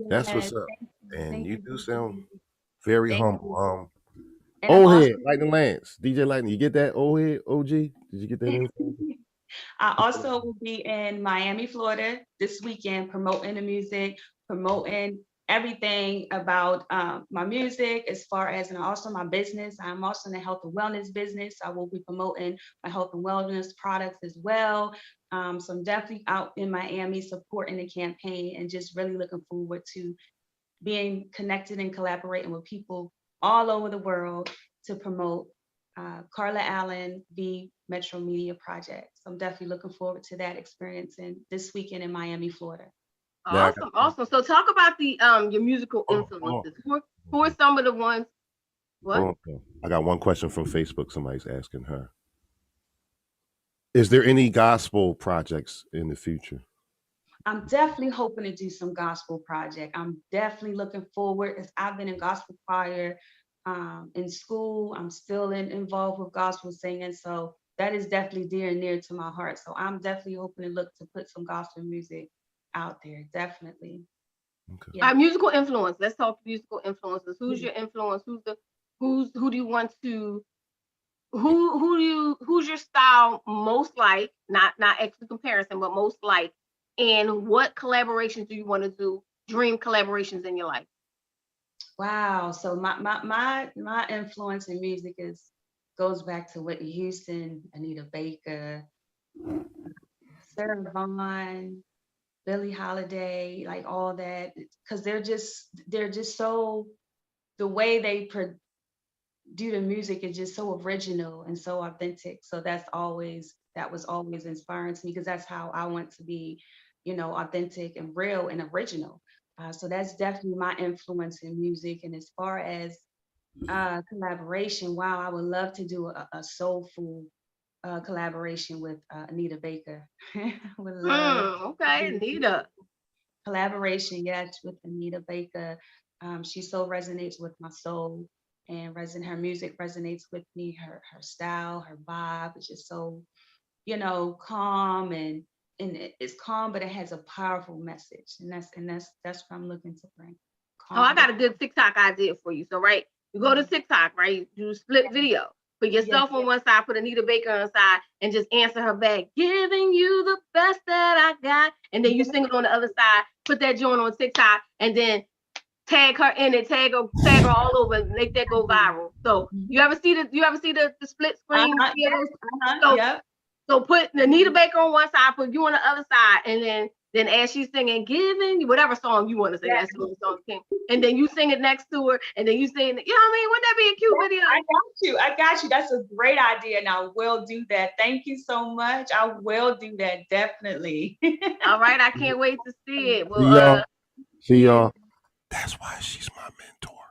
That's what's Yes, up. thank you. And Thank you you. do sound very Thank humble. you. And I'm Old also head, Lightning Lance, DJ Lightning. You get that old head, OG? Did you get that info? I also will be in Miami, Florida this weekend promoting the music, promoting everything about my music as far as, and also my business. I'm also in the health and wellness business. I will be promoting my health and wellness products as well. So I'm definitely out in Miami supporting the campaign and just really looking forward to being connected and collaborating with people all over the world to promote Carla Allen, the Metro Media Project. So I'm definitely looking forward to that experience in this weekend in Miami, Florida. Yeah, Awesome. So talk about the your musical influences. Who are some of the ones? What? Okay. I got one question from Facebook. Somebody's asking her. Is there any gospel projects in the future? I'm definitely hoping to do some gospel project. I'm definitely looking forward, as I've been in gospel choir in school. I'm still involved with gospel singing. So that is definitely dear and near to my heart. So I'm definitely hoping to look to put some gospel music out there. Definitely. Okay. Yeah. Musical influence. Let's talk musical influences. Who's your influence? Who do you want to who's your style most like, not actually comparison, but most like, and what collaborations do you want to do, dream collaborations in your life? Wow. So my influence in music goes back to Whitney Houston, Anita Baker, Sarah Vaughan, Billie Holiday, like all that, because they're just so, the way they do the music is just so original and so authentic. So that was always inspiring to me, because that's how I want to be, authentic and real and original. So that's definitely my influence in music. And as far as collaboration, wow, I would love to do a soulful collaboration with Anita Baker. Would love Okay, Anita. collaboration, yes, with Anita Baker. She so resonates with my soul, and her music resonates with me. Her style, her vibe is just so, calm, and it's calm, but it has a powerful message, and that's what I'm looking to bring. Oh, I got a good TikTok idea for you. So, right, you go to TikTok, right? You do split video. Put yourself on one side, put Anita Baker on the side, and just answer her back, giving you the best that I got. And then you sing it on the other side, put that joint on TikTok, and then tag her in it, tag her all over, and make that go viral. So you ever see the split screen videos? So put Anita Baker on one side, put you on the other side, and then as she's singing, giving you whatever song you want to sing, that's the song king. And then you sing it next to her, and then you sing, you know what I mean? Wouldn't that be a cute video? I got you. That's a great idea, and I will do that. Thank you so much. I will do that, definitely. All right, I can't wait to see it. Well, see y'all. That's why she's my mentor.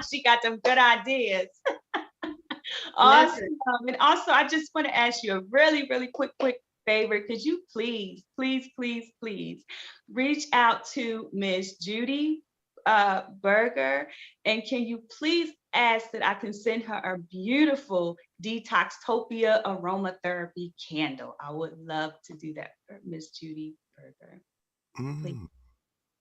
She got them good ideas. Awesome. And also, I just want to ask you a really, really quick favor. Could you please reach out to Miss Judy Berger, and can you please ask that I can send her a beautiful Detoxtopia aromatherapy candle? I would love to do that for Miss Judy Berger.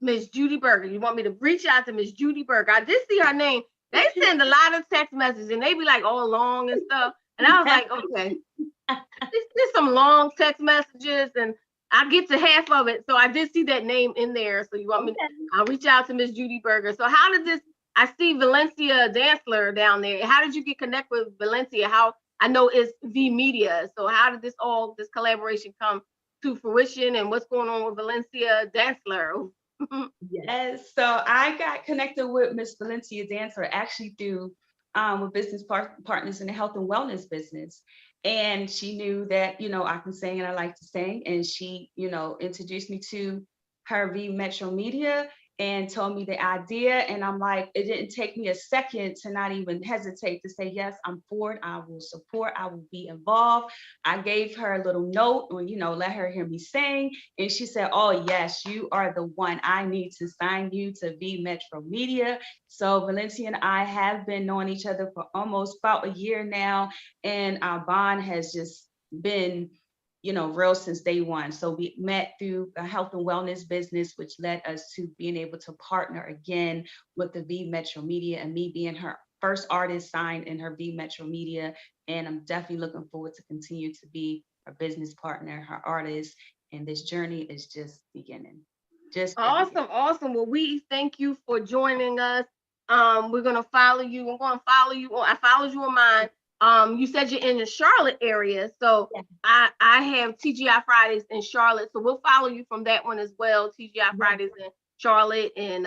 Miss Judy Berger. You want me to reach out to Miss Judy Berger? I did see her name. They send a lot of text messages, and they be like all long and stuff. And I was like, okay, there's some long text messages, and I get to half of it. So I did see that name in there. So you want me? I'll reach out to Miss Judy Berger. So how did this? I see Valencia Dansler down there. How did you get connected with Valencia? How I know it's V Media. So how did this collaboration come to fruition, and what's going on with Valencia Dansler? Yes, so I got connected with Miss Valencia Dancer actually through with business partners in the health and wellness business. And she knew that, I can sing and I like to sing. And she, introduced me to her V Metro Media. and told me the idea. And I'm like, it didn't take me a second to not even hesitate to say, yes, I'm for it. I will support. I will be involved. I gave her a little note or, let her hear me sing. And she said, oh, yes, you are the one. I need to sign you to V Metro Media. So Valencia and I have been knowing each other for almost about a year now. And our bond has just been real since day one. So we met through a health and wellness business, which led us to being able to partner again with the V Metro Media, and me being her first artist signed in her V Metro Media. And I'm definitely looking forward to continue to be her business partner, her artist. And this journey is just beginning. Awesome. Well, we thank you for joining us. We're gonna follow you. I'm gonna follow you. I followed you on mine. You said you're in the Charlotte area, so Yeah. I have TGI Fridays in Charlotte, so we'll follow you from that one as well. TGI Fridays in Charlotte and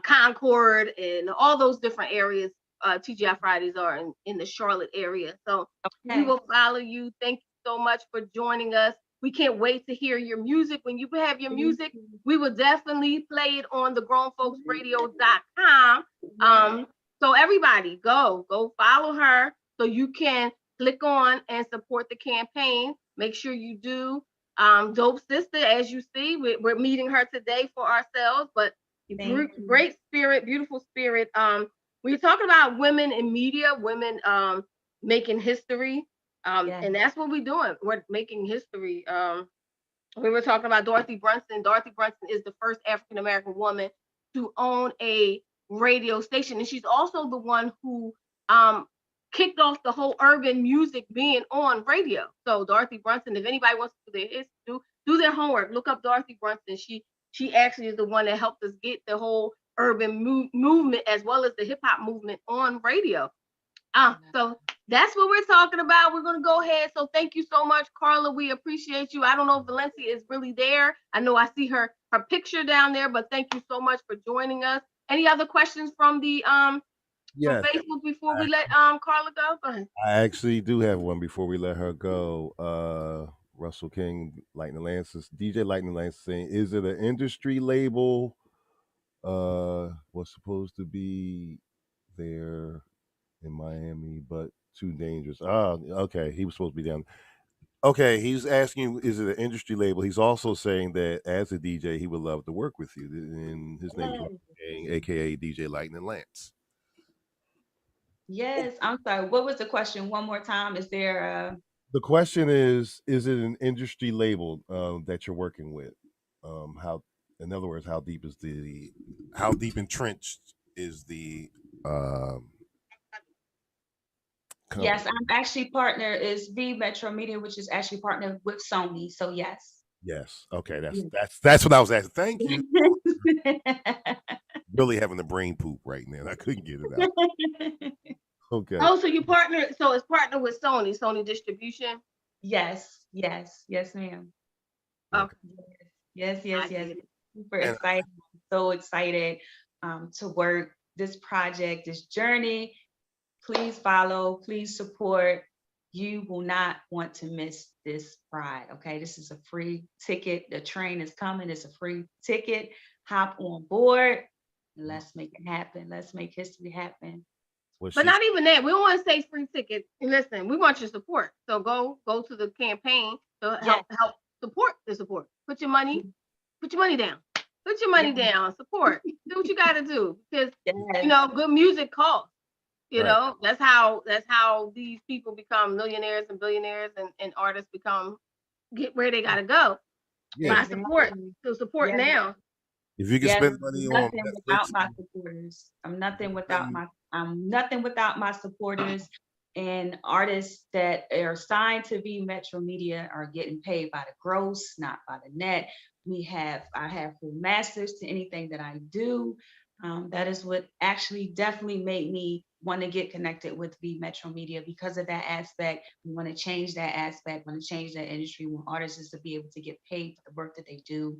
Concord and all those different areas. TGI Fridays are in the Charlotte area, so we will follow you. Thank you so much for joining us. We can't wait to hear your music. When you have your music, we will definitely play it on the grownfolksradio.com. So everybody go follow her so you can click on and support the campaign. Make sure you do. Dope Sister, as you see, we're meeting her today for ourselves, but great spirit, beautiful spirit. We're talking about women in media, women making history. And that's what we're doing. We're making history. We were talking about Dorothy Brunson. Dorothy Brunson is the first African-American woman to own a radio station. And she's also the one who kicked off the whole urban music being on radio. So Dorothy Brunson, if anybody wants to do their history, do their homework, look up Dorothy Brunson. She actually is the one that helped us get the whole urban movement as well as the hip hop movement on radio. So that's what we're talking about. We're going to go ahead. So thank you so much, Carla. We appreciate you. I don't know if Valencia is really there. I know I see her picture down there, but thank you so much for joining us. Any other questions from the from Facebook before we let Carla go? Go ahead. I actually do have one before we let her go. Russell King, Lightning Lance, DJ Lightning Lance saying, is it an industry label? Was supposed to be there in Miami, but too dangerous. Okay. He was supposed to be down. Okay, he's asking, is it an industry label? He's also saying that as a DJ, he would love to work with you. And his name is Russell King, aka DJ Lightning Lance. Yes, I'm sorry. What was the question? One more time. Is there The question is it an industry label that you're working with? How, in other words, how deep entrenched is the Yes, I'm actually partner is V Metro Media, which is actually partnered with Sony. So yes. Yes. Okay. That's what I was asking. Thank you. Really having the brain poop right now. I couldn't get it out. Okay. Oh, so you partner? So it's partnered with Sony Distribution. Yes, ma'am. Okay. Yes. Super excited. I'm so excited to work this project, this journey. Please follow, please support. You will not want to miss this ride. Okay, this is a free ticket. The train is coming. It's a free ticket. Hop on board. Let's make it happen. Let's make history happen. But not even that. We don't want to say free ticket. Listen, we want your support. So go to the campaign to help support the support. Put your money down. Put your money down. Support. Do what you got to do because good music costs. You know, that's how these people become millionaires and billionaires and artists get where they gotta go. By support. So support now. If you can spend money on without my supporters. I'm nothing without my supporters, and artists that are signed to V Metro Media are getting paid by the gross, not by the net. I have full masters to anything that I do. That is what actually definitely made me want to get connected with V Metro Media because of that aspect. We want to change that aspect, want to change that industry. We want artists to be able to get paid for the work that they do.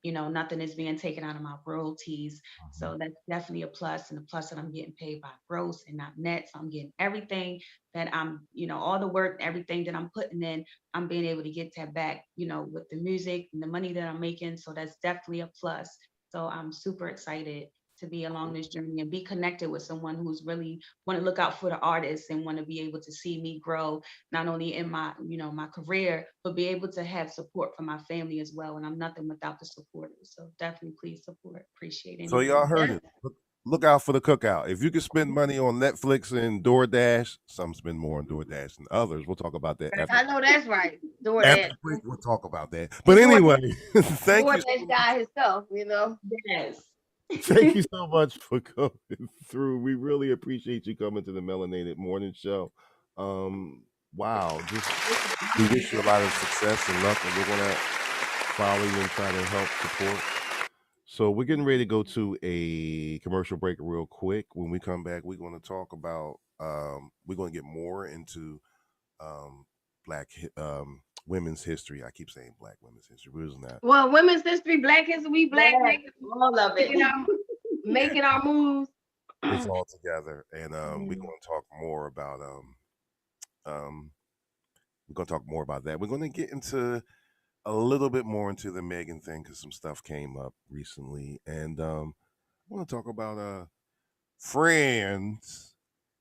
Nothing is being taken out of my royalties. So that's definitely a plus, and a plus that I'm getting paid by gross and not net. So I'm getting everything that I'm, all the work, everything that I'm putting in, I'm being able to get that back, with the music and the money that I'm making. So that's definitely a plus. So I'm super excited to be along this journey and be connected with someone who's really want to look out for the artists and want to be able to see me grow, not only in my, my career, but be able to have support from my family as well. And I'm nothing without the supporters. So definitely please support. Appreciate it. So y'all heard it. Look out for the cookout. If you can spend money on Netflix and DoorDash, some spend more on DoorDash than others. We'll talk about that after. I know that's right. DoorDash. After break, we'll talk about that. But anyway, thank you. DoorDash guy himself, Yes. Thank you so much for coming through. We really appreciate you coming to the Melanated Morning Show. Wow, we wish you a lot of success and luck, and we're gonna follow you and try to help support. So we're getting ready to go to a commercial break real quick. When we come back, we're going to talk about we're going to get more into Black women's history. I keep saying Black women's history. We're using that. Well, women's history, Black history, we Black, all of it. Making our moves. It's all together, and we're going to talk more about we're going to talk more about that. We're going to get into a little bit more into the Megan thing because some stuff came up recently, and I want to talk about friends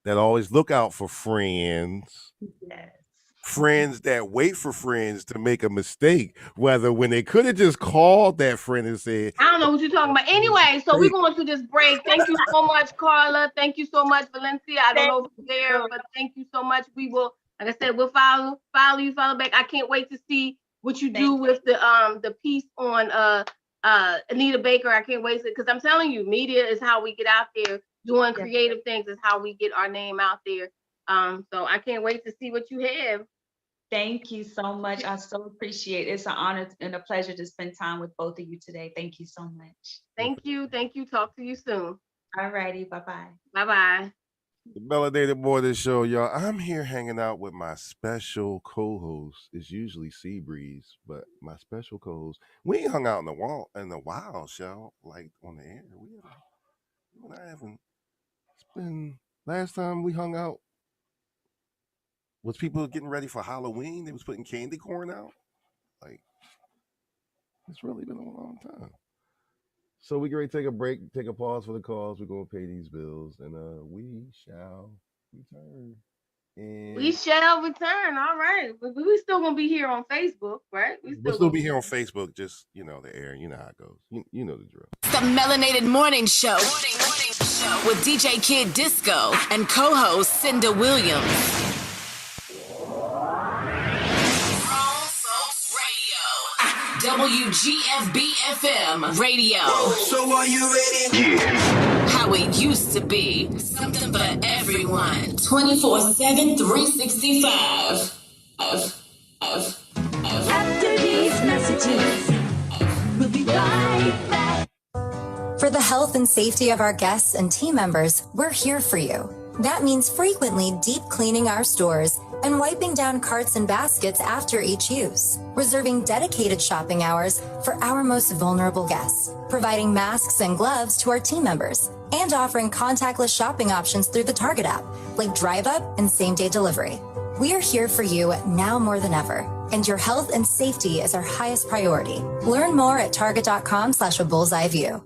that always look out for friends. Yes. Friends that wait for friends to make a mistake, whether when they could have just called that friend and said, I don't know what you're talking about. Anyway, so we're going to this break. Thank you so much, Carla. Thank you so much, Valencia. I don't know if you're there, but thank you so much. We will, like I said, we'll follow you, follow back. I can't wait to see what you do with the piece on Anita Baker. I can't wait to, because I'm telling you, media is how we get out there. Doing creative things is how we get our name out there. So I can't wait to see what you have. Thank you so much. I so appreciate it. It's an honor and a pleasure to spend time with both of you today. Thank you so much. Thank you. Talk to you soon. All righty. Bye-bye. Bye-bye. The Melanated Morning Show, y'all. I'm here hanging out with my special co-host. It's usually Seabreeze, but my special co-host. We ain't hung out in the wild show, like on the air. I haven't. It's been last time we hung out. Was people getting ready for Halloween? They was putting candy corn out. Like, it's really been a long time. So we ready to take a break, take a pause for the calls. We're gonna pay these bills, and we shall return. We shall return. All right, but we still gonna be here on Facebook, right? We'll still be here on Facebook. Just the air. You know how it goes. You know the drill. The Melanated Morning Show. Morning show with DJ Kid Disco and co-host Cinda Williams. WGFB-FM radio. So are you ready? Yeah. How it used to be. Something for everyone. 24/7, 365. After these messages, we'll be right back. For the health and safety of our guests and team members, we're here for you. That means frequently deep cleaning our stores and wiping down carts and baskets after each use, reserving dedicated shopping hours for our most vulnerable guests, providing masks and gloves to our team members, and offering contactless shopping options through the Target app, like Drive Up and same-day delivery. We are here for you now more than ever, and your health and safety is our highest priority. Learn more at target.com/a-bullseye-view.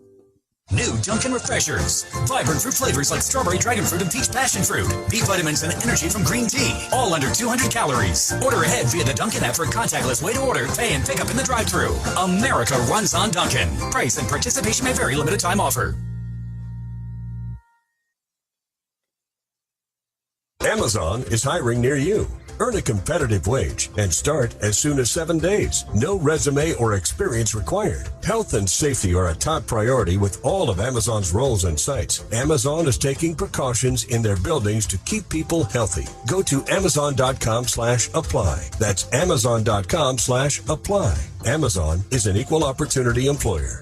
New Dunkin' Refreshers. Vibrant fruit flavors like strawberry, dragon fruit, and peach passion fruit. B vitamins and energy from green tea. All under 200 calories. Order ahead via the Dunkin' app for a contactless way to order, pay, and pick up in the drive-thru. America runs on Dunkin'. Price and participation may vary. Limited time offer. Amazon is hiring near you. Earn a competitive wage and start as soon as 7 days. No resume or experience required. Health and safety are a top priority with all of Amazon's roles and sites. Amazon is taking precautions in their buildings to keep people healthy. Go to amazon.com/apply. That's amazon.com/apply. Amazon is an equal opportunity employer.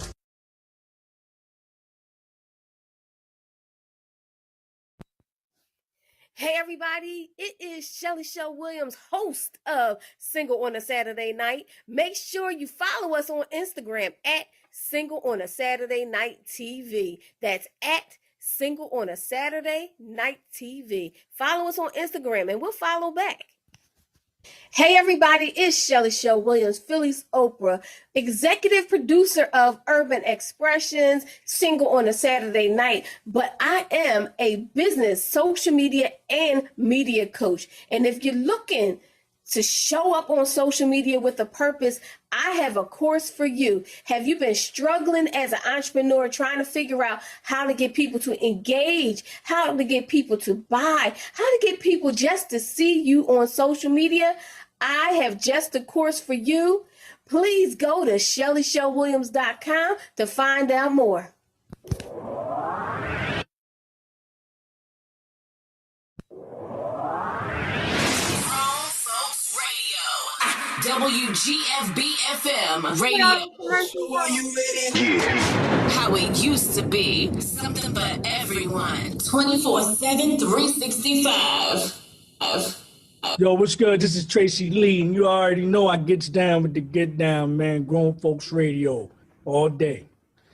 Hey everybody, it is Shelly Shell Williams, host of Single on a Saturday Night. Make sure you follow us on Instagram at Single on a Saturday Night TV. That's at Single on a Saturday Night TV. Follow us on Instagram and we'll follow back. Hey everybody, it's Shelly Show Williams, Philly's Oprah, executive producer of Urban Expressions, single on a Saturday night, but I am a business, social media, and media coach. And if you're looking to show up on social media with a purpose, I have a course for you. Have you been struggling as an entrepreneur, trying to figure out how to get people to engage, how to get people to buy, how to get people just to see you on social media? I have just the course for you. Please go to ShellyShowWilliams.com to find out more. WGFB-FM radio. Are you ready? Yeah. How it used to be. Something for everyone. 24/7, 365. Yo, what's good? This is Tracy Lee, and you already know I gets down with the get down, man. Grown Folks Radio all day.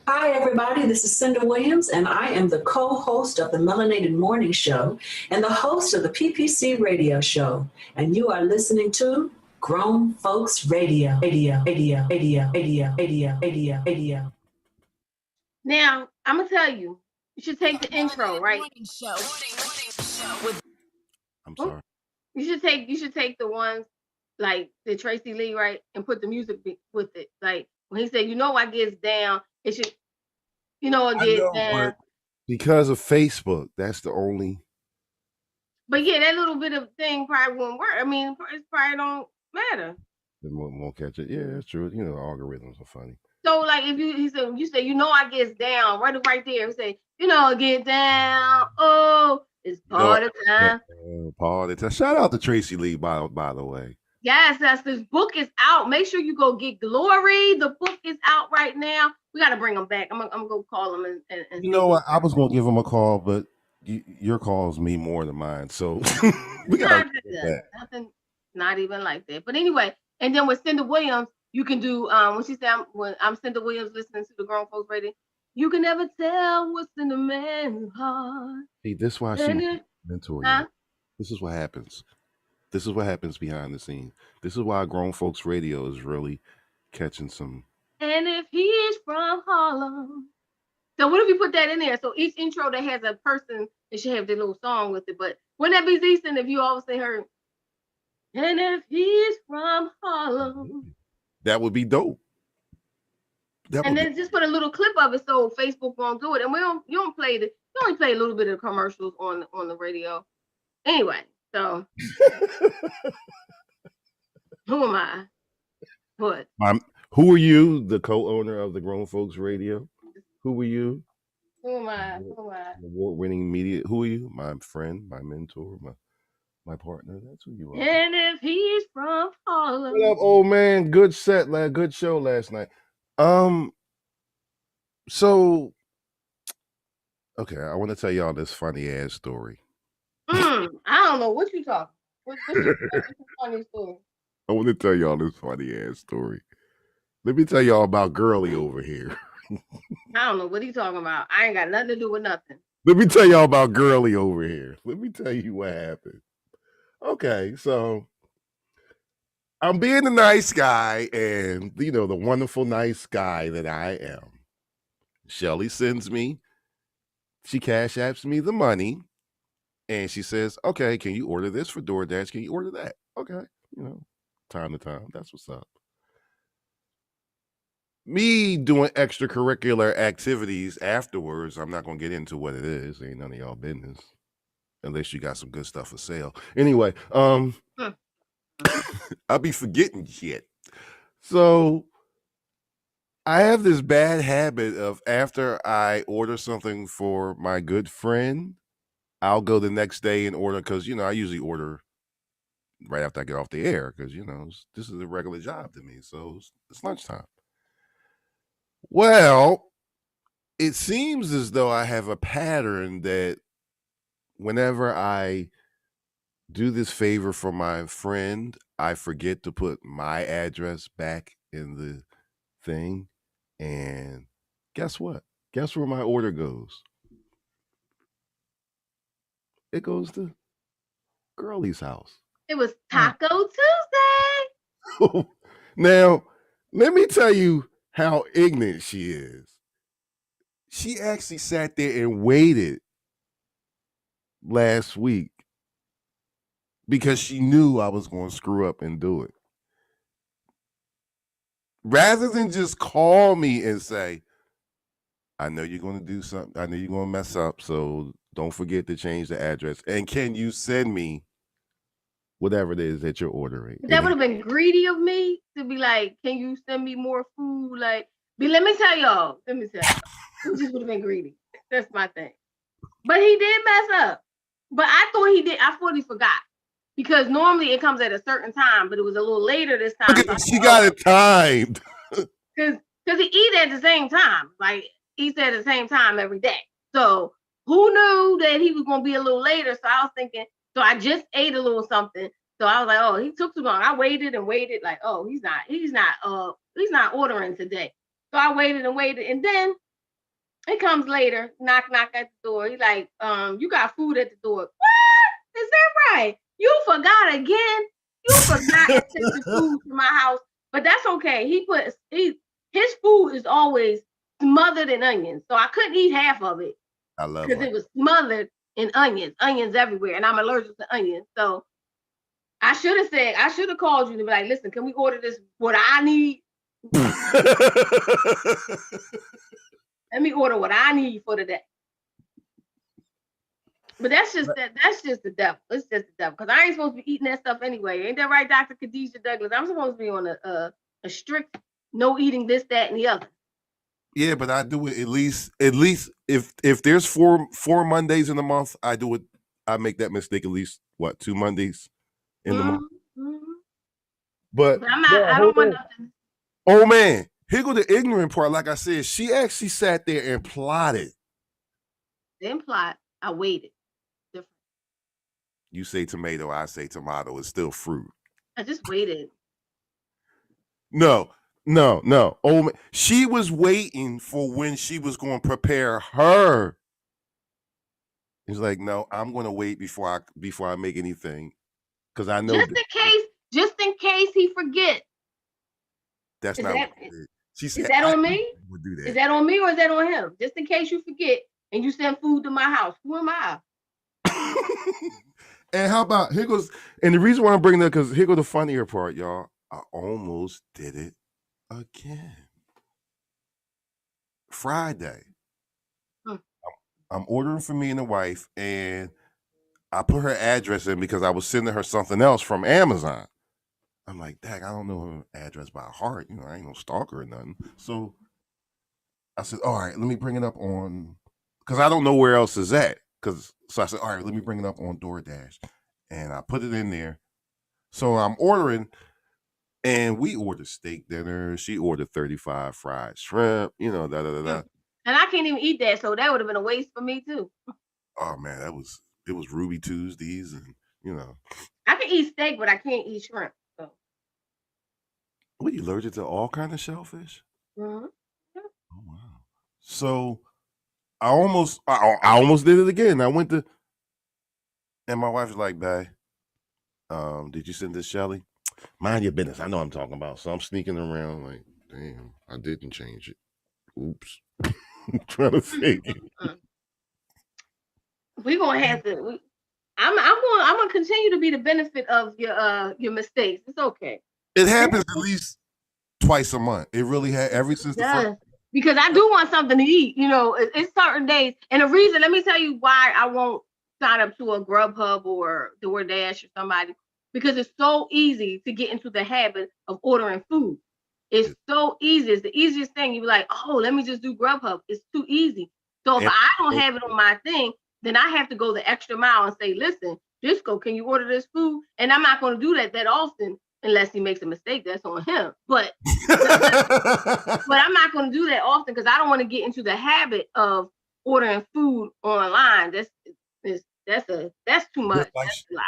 Hi, everybody. This is Cinda Williams, and I am the co-host of the Melanated Morning Show and the host of the PPC Radio Show. And you are listening to Grown Folks Radio. Now, I'm going to tell you, you should take the intro, right? Morning show with I'm sorry. You should take the ones like the Tracy Lee, right? And put the music with it. Like when he said, I gets down, it should, it gets down. Because of Facebook, that's the only. But yeah, that little bit of thing probably won't work. I mean, it probably don't matter. It won't catch it. Yeah, it's true. The algorithms are funny. So like if you say, I gets down, right there, say, get down. Oh, it's party time. Party time. Shout out to Tracy Lee, by the way. Yes, this book is out. Make sure you go get Glory. The book is out right now. We got to bring him back. I'm gonna go call him and you know what? I was gonna give him a call, but your calls mean more than mine. So we got nothing, not even like that. But anyway, and then with Cinda Williams, you can do when she said when I'm Cinda Williams listening to the Grown Folks Radio. You can never tell what's in a man's heart. See, this is why she mentor you. This is what happens. This is what happens behind the scenes. This is why Grown Folks Radio is really catching some. And if he's from Harlem. So what if you put that in there? So each intro that has a person, it should have their little song with it. But wouldn't that be decent if you always say her, and if he's from Harlem? That would be dope. And then just put a little clip of it so Facebook won't do it. And you only play a little bit of commercials on the radio. Anyway, so who am I? What? Who are you, the co-owner of the Grown Folks Radio? Who are you? Who am I? Award-winning media. Who are you? My friend, my mentor, my partner. That's who you are. And if he's from Harlem. What up, old man? Good set, good show last night. So, okay, I want to tell y'all this funny ass story. I don't know what you talking. What's your funny story? I want to tell y'all this funny ass story. Let me tell y'all about Girly over here. I don't know what he talking about. I ain't got nothing to do with nothing. Let me tell y'all about Girly over here. Let me tell you what happened. Okay, so I'm being a nice guy, and the wonderful nice guy that I am. Shelly sends me, she cash apps me the money, and she says, okay, can you order this for DoorDash? Can you order that? Okay, time to time. That's what's up. Me doing extracurricular activities afterwards, I'm not going to get into what it is. Ain't none of y'all business. Unless you got some good stuff for sale. Anyway, I'll be forgetting shit. So I have this bad habit of after I order something for my good friend, I'll go the next day and order because, I usually order right after I get off the air because, this is a regular job to me. So it's lunchtime. Well, it seems as though I have a pattern that whenever I do this favor for my friend, I forget to put my address back in the thing. And guess what? Guess where my order goes? It goes to Girly's house. It was Taco Tuesday. Now, let me tell you how ignorant she is. She actually sat there and waited last week because she knew I was going to screw up and do it. Rather than just call me and say, I know you're going to do something. I know you're going to mess up, so don't forget to change the address. And can you send me whatever it is that you're ordering? That would have been greedy of me to be like, can you send me more food? Like, but let me tell y'all. It just would have been greedy. That's my thing. But he did mess up. But I thought he did. I thought he forgot. Because normally it comes at a certain time, but it was a little later this time. So she got it timed. Because he eat at the same time. Like, eats at the same time every day. So who knew that he was going to be a little later? So I was thinking, so I just ate a little something. So I was like, oh, he took too long. I waited and waited, like, oh, he's not ordering today. So I waited and waited. And then it comes later, knock at the door. He's like, you got food at the door. What? Is that right? You forgot again? You forgot to take the food to my house. But that's okay. His food is always smothered in onions. So I couldn't eat half of it. I love it. Because it was smothered in onions everywhere. And I'm allergic to onions. So I should have called you to be like, listen, can we order this? What I need? Let me order what I need for today. But that's just the devil. It's just the devil. Because I ain't supposed to be eating that stuff anyway. Ain't that right, Dr. Khadijah Douglas? I'm supposed to be on a strict no eating this, that, and the other. Yeah, but I do it at least if there's four Mondays in a month, I do it. I make that mistake at least 2 Mondays in the month. Mm-hmm. But I'm not. I don't want nothing. Oh man, here go the ignorant part. Like I said, she actually sat there and plotted. Then plot. I waited. Different. You say tomato, I say tomato. It's still fruit. I just waited. No. Oh man, she was waiting for when she was going to prepare her. He's like, no, I'm going to wait before I make anything, because I know just in case he forget. That's not what it is. She said, is that on me? Do that. Is that on me or is that on him? Just in case you forget and you send food to my house. Who am I? And how about here goes? And the reason why I'm bringing that, because here goes the funnier part, y'all. I almost did it again. Friday. I'm ordering for me and the wife, and I put her address in because I was sending her something else from Amazon. I'm like, dang, I don't know her address by heart. I ain't no stalker or nothing. So I said, all right, let me bring it up on, because I don't know where else is at. So I said, all right, let me bring it up on DoorDash. And I put it in there. So I'm ordering, and we ordered steak dinner. She ordered 35 fried shrimp, da. And I can't even eat that, so that would have been a waste for me too. Oh man, it was Ruby Tuesdays, and I can eat steak, but I can't eat shrimp. So. What, you allergic to all kind of shellfish? Mm-hmm. Oh wow. So I almost did it again. I went to, and my wife was like, "Bae, did you send this Shelly? Mind your business. I know what I'm talking about." So I'm sneaking around like, damn, I didn't change it. Oops. Trying to save you. We're gonna have to. I'm gonna continue to be the benefit of your mistakes. It's okay. It happens at least twice a month. It really had ever since the first. Because I do want something to eat. It's certain days, and the reason. Let me tell you why I won't sign up to a Grubhub or DoorDash or somebody, because it's so easy to get into the habit of ordering food. It's so easy. It's the easiest thing. You're like, oh, let me just do Grubhub. It's too easy. So if I don't have it on my thing, then I have to go the extra mile and say, listen, Disco, can you order this food? And I'm not going to do that often unless he makes a mistake. That's on him. But I'm not going to do that often because I don't want to get into the habit of ordering food online. That's too much. That's a lot.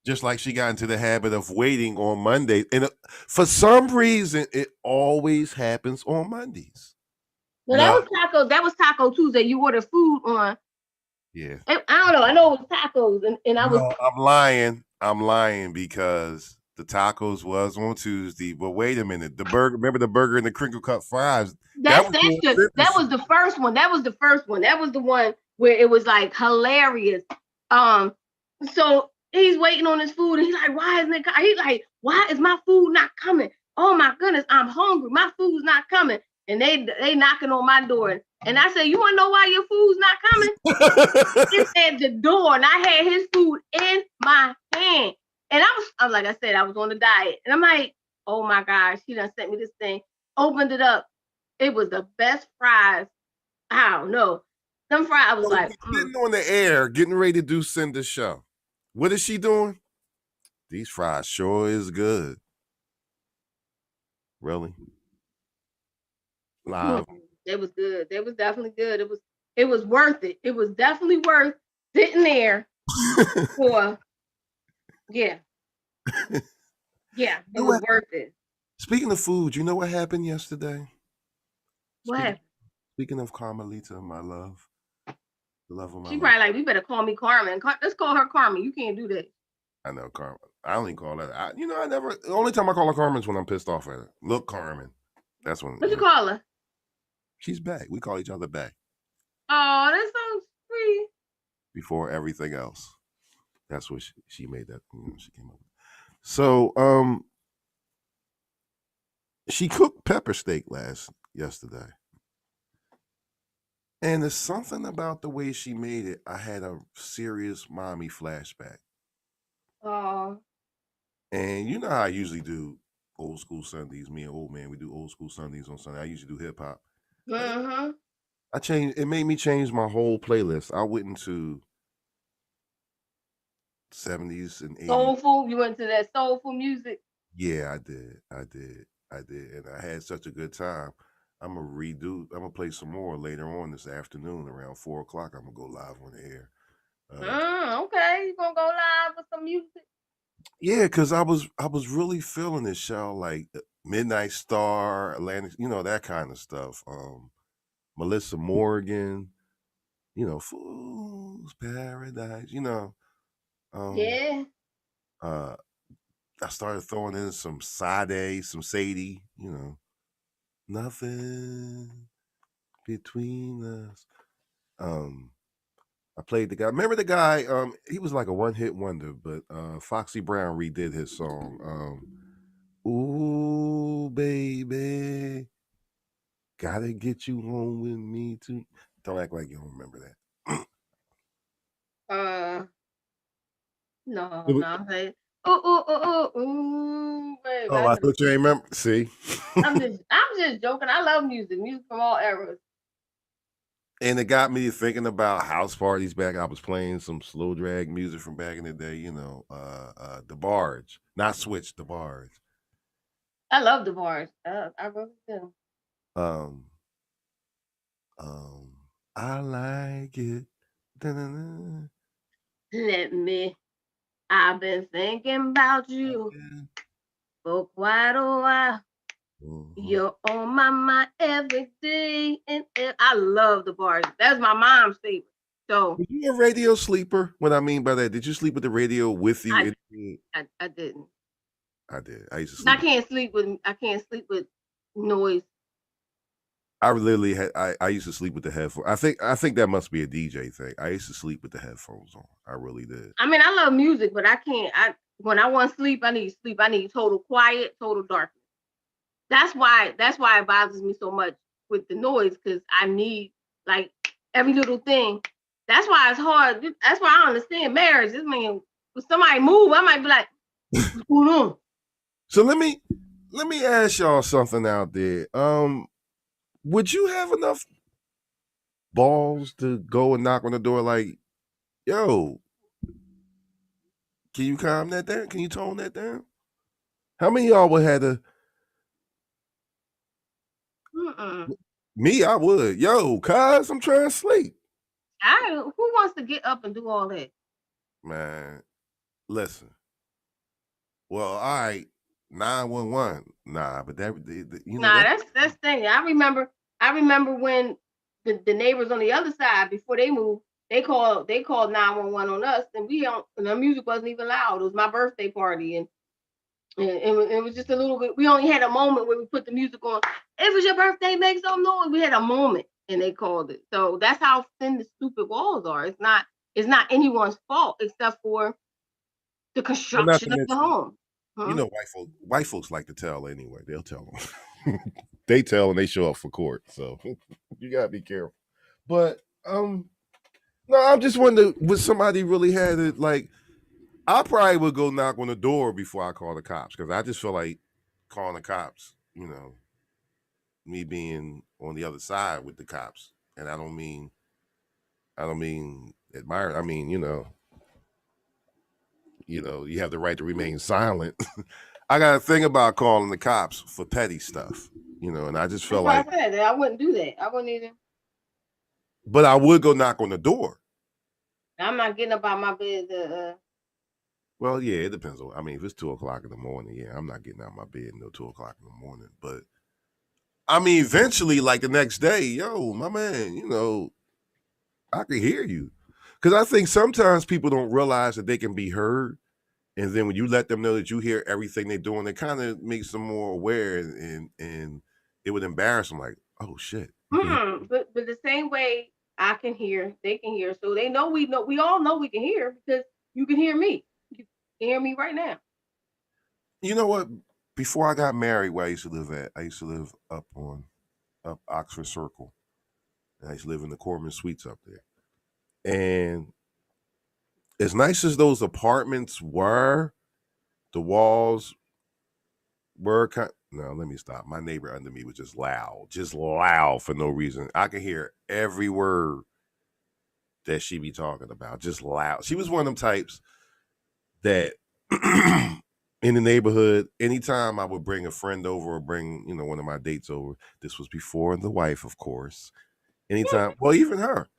Just like she got into the habit of waiting on Mondays. And for some reason, it always happens on Mondays. Well, that was Taco Tuesday. You ordered food on. Yeah. I don't know. I know it was tacos. And I was. No, I'm lying. I'm lying because the tacos was on Tuesday. But wait a minute, the burger. Remember the burger and the crinkle cut fries? That was the first one. That was the first one. That was the one where it was like hilarious. So he's waiting on his food, and he's like, "Why isn't it?" He's like, "Why is my food not coming? Oh my goodness, I'm hungry. My food's not coming." And they knocking on my door, and I said, "You want to know why your food's not coming?" It's at the door, and I had his food in my hand, and I'm like I said, I was on a diet, and I'm like, "Oh my gosh, he done sent me this thing." Opened it up. It was the best fries. I don't know. Them fries, I was like, sitting on the air, getting ready to do Cinder's show. What is she doing? These fries sure is good. Really? Live. It was good. It was definitely good. It was worth it. It was definitely worth sitting there for yeah. Yeah, it was worth it. Speaking of food, you know what happened yesterday? What happened? Speaking of Carmelita, my love. The love of my She life. probably like, we better call me Carmen. Let's call her Carmen. You can't do that. I know Carmen. I only call her. The only time I call her Carmen is when I'm pissed off at her. Look, Carmen. That's when. What you call her? She's back. We call each other back. Oh, that sounds sweet. Before everything else. That's what she made that. She came up with. So, she cooked pepper steak yesterday. And there's something about the way she made it. I had a serious mommy flashback. Oh. And you know how I usually do old school Sundays. Me and old man, we do old school Sundays on Sunday. I usually do hip hop. It made me change my whole playlist. I went into 70s and 80s. Soulful? You went to that soulful music? Yeah, I did. And I had such a good time. I'm gonna play some more later on this afternoon around 4:00. I'm gonna go live on the air. Okay. You gonna go live with some music? Yeah, because I was really feeling this show, like Midnight Star, Atlantic, that kind of stuff. Melissa Morgan, Fool's Paradise, Yeah. I started throwing in some Sade, some Sadie, nothing between us. I played the guy. Remember the guy? He was like a one-hit wonder, but Foxy Brown redid his song. Ooh, baby, gotta get you home with me too. Don't act like you don't remember that. No. Hey. Ooh, baby. Oh, I thought you ain't remember. See, I'm just joking. I love music from all eras. And it got me thinking about house parties back. I was playing some slow drag music from back in the day, the Barge. Not Switch, the Barge. I love the Barge. I really do. I like it. Da-na-na. I've been thinking about you for quite a while. You're on my mind every day, and I love the Barge. That's my mom's favorite. So, were you a radio sleeper? What I mean by that, did you sleep with the radio with you? I didn't. I did. I used to sleep. I can't sleep with noise. I literally I used to sleep with the headphones. I think that must be a DJ thing. I used to sleep with the headphones on. I really did. I mean, I love music, but I can't. When I want sleep, I need sleep. I need total quiet, total darkness. That's why it bothers me so much with the noise, because I need like every little thing. That's why it's hard. That's why I don't understand marriage. This mean if somebody move, I might be like, what's going on? So let me ask y'all something out there. Would you have enough balls to go and knock on the door like, yo, can you calm that down? Can you tone that down? How many of y'all would have to? Me, I would. Yo, cuz, I'm trying to sleep. Who wants to get up and do all that? Man, listen. Well, all right, 911. Nah, but that's the thing. I remember when the neighbors on the other side, before they moved, They called 911 on us, and and the music wasn't even loud. It was my birthday party, and it was just a little bit. We only had a moment where we put the music on. It was your birthday, make some noise. We had a moment, and they called it. So that's how thin the stupid walls are. It's not anyone's fault except for the construction of the home. Huh? You know, white folks like to tell anyway. They'll tell them. They tell and they show up for court. So you gotta be careful. But no, I'm just wondering, would somebody really had it like? I probably would go knock on the door before I call the cops because I just feel like calling the cops. You know, me being on the other side with the cops, and I don't mean admire. I mean, you have the right to remain silent. I got a thing about calling the cops for petty stuff, and I just feel like I said I wouldn't do that. I wouldn't either. But I would go knock on the door. I'm not getting up out my bed. Well, yeah, it depends on. I mean, if it's 2:00 in the morning, yeah, I'm not getting out of my bed until 2:00 in the morning. But I mean, eventually, like the next day, yo, my man, I can hear you, because I think sometimes people don't realize that they can be heard. And then when you let them know that you hear everything they're doing, it kind of makes them more aware, and it would embarrass them. Like, oh shit. But the same way I can hear, they can hear. So they know we all know we can hear because you can hear me. You can hear me right now. You know what? Before I got married, where I used to live up Oxford Circle. And I used to live in the Corman Suites up there. And as nice as those apartments were, the walls were no, let me stop. My neighbor under me was just loud for no reason. I could hear every word that she be talking about, just loud. She was one of them types that in the neighborhood, anytime I would bring a friend over or bring, one of my dates over, this was before the wife, of course. Anytime, well, even her.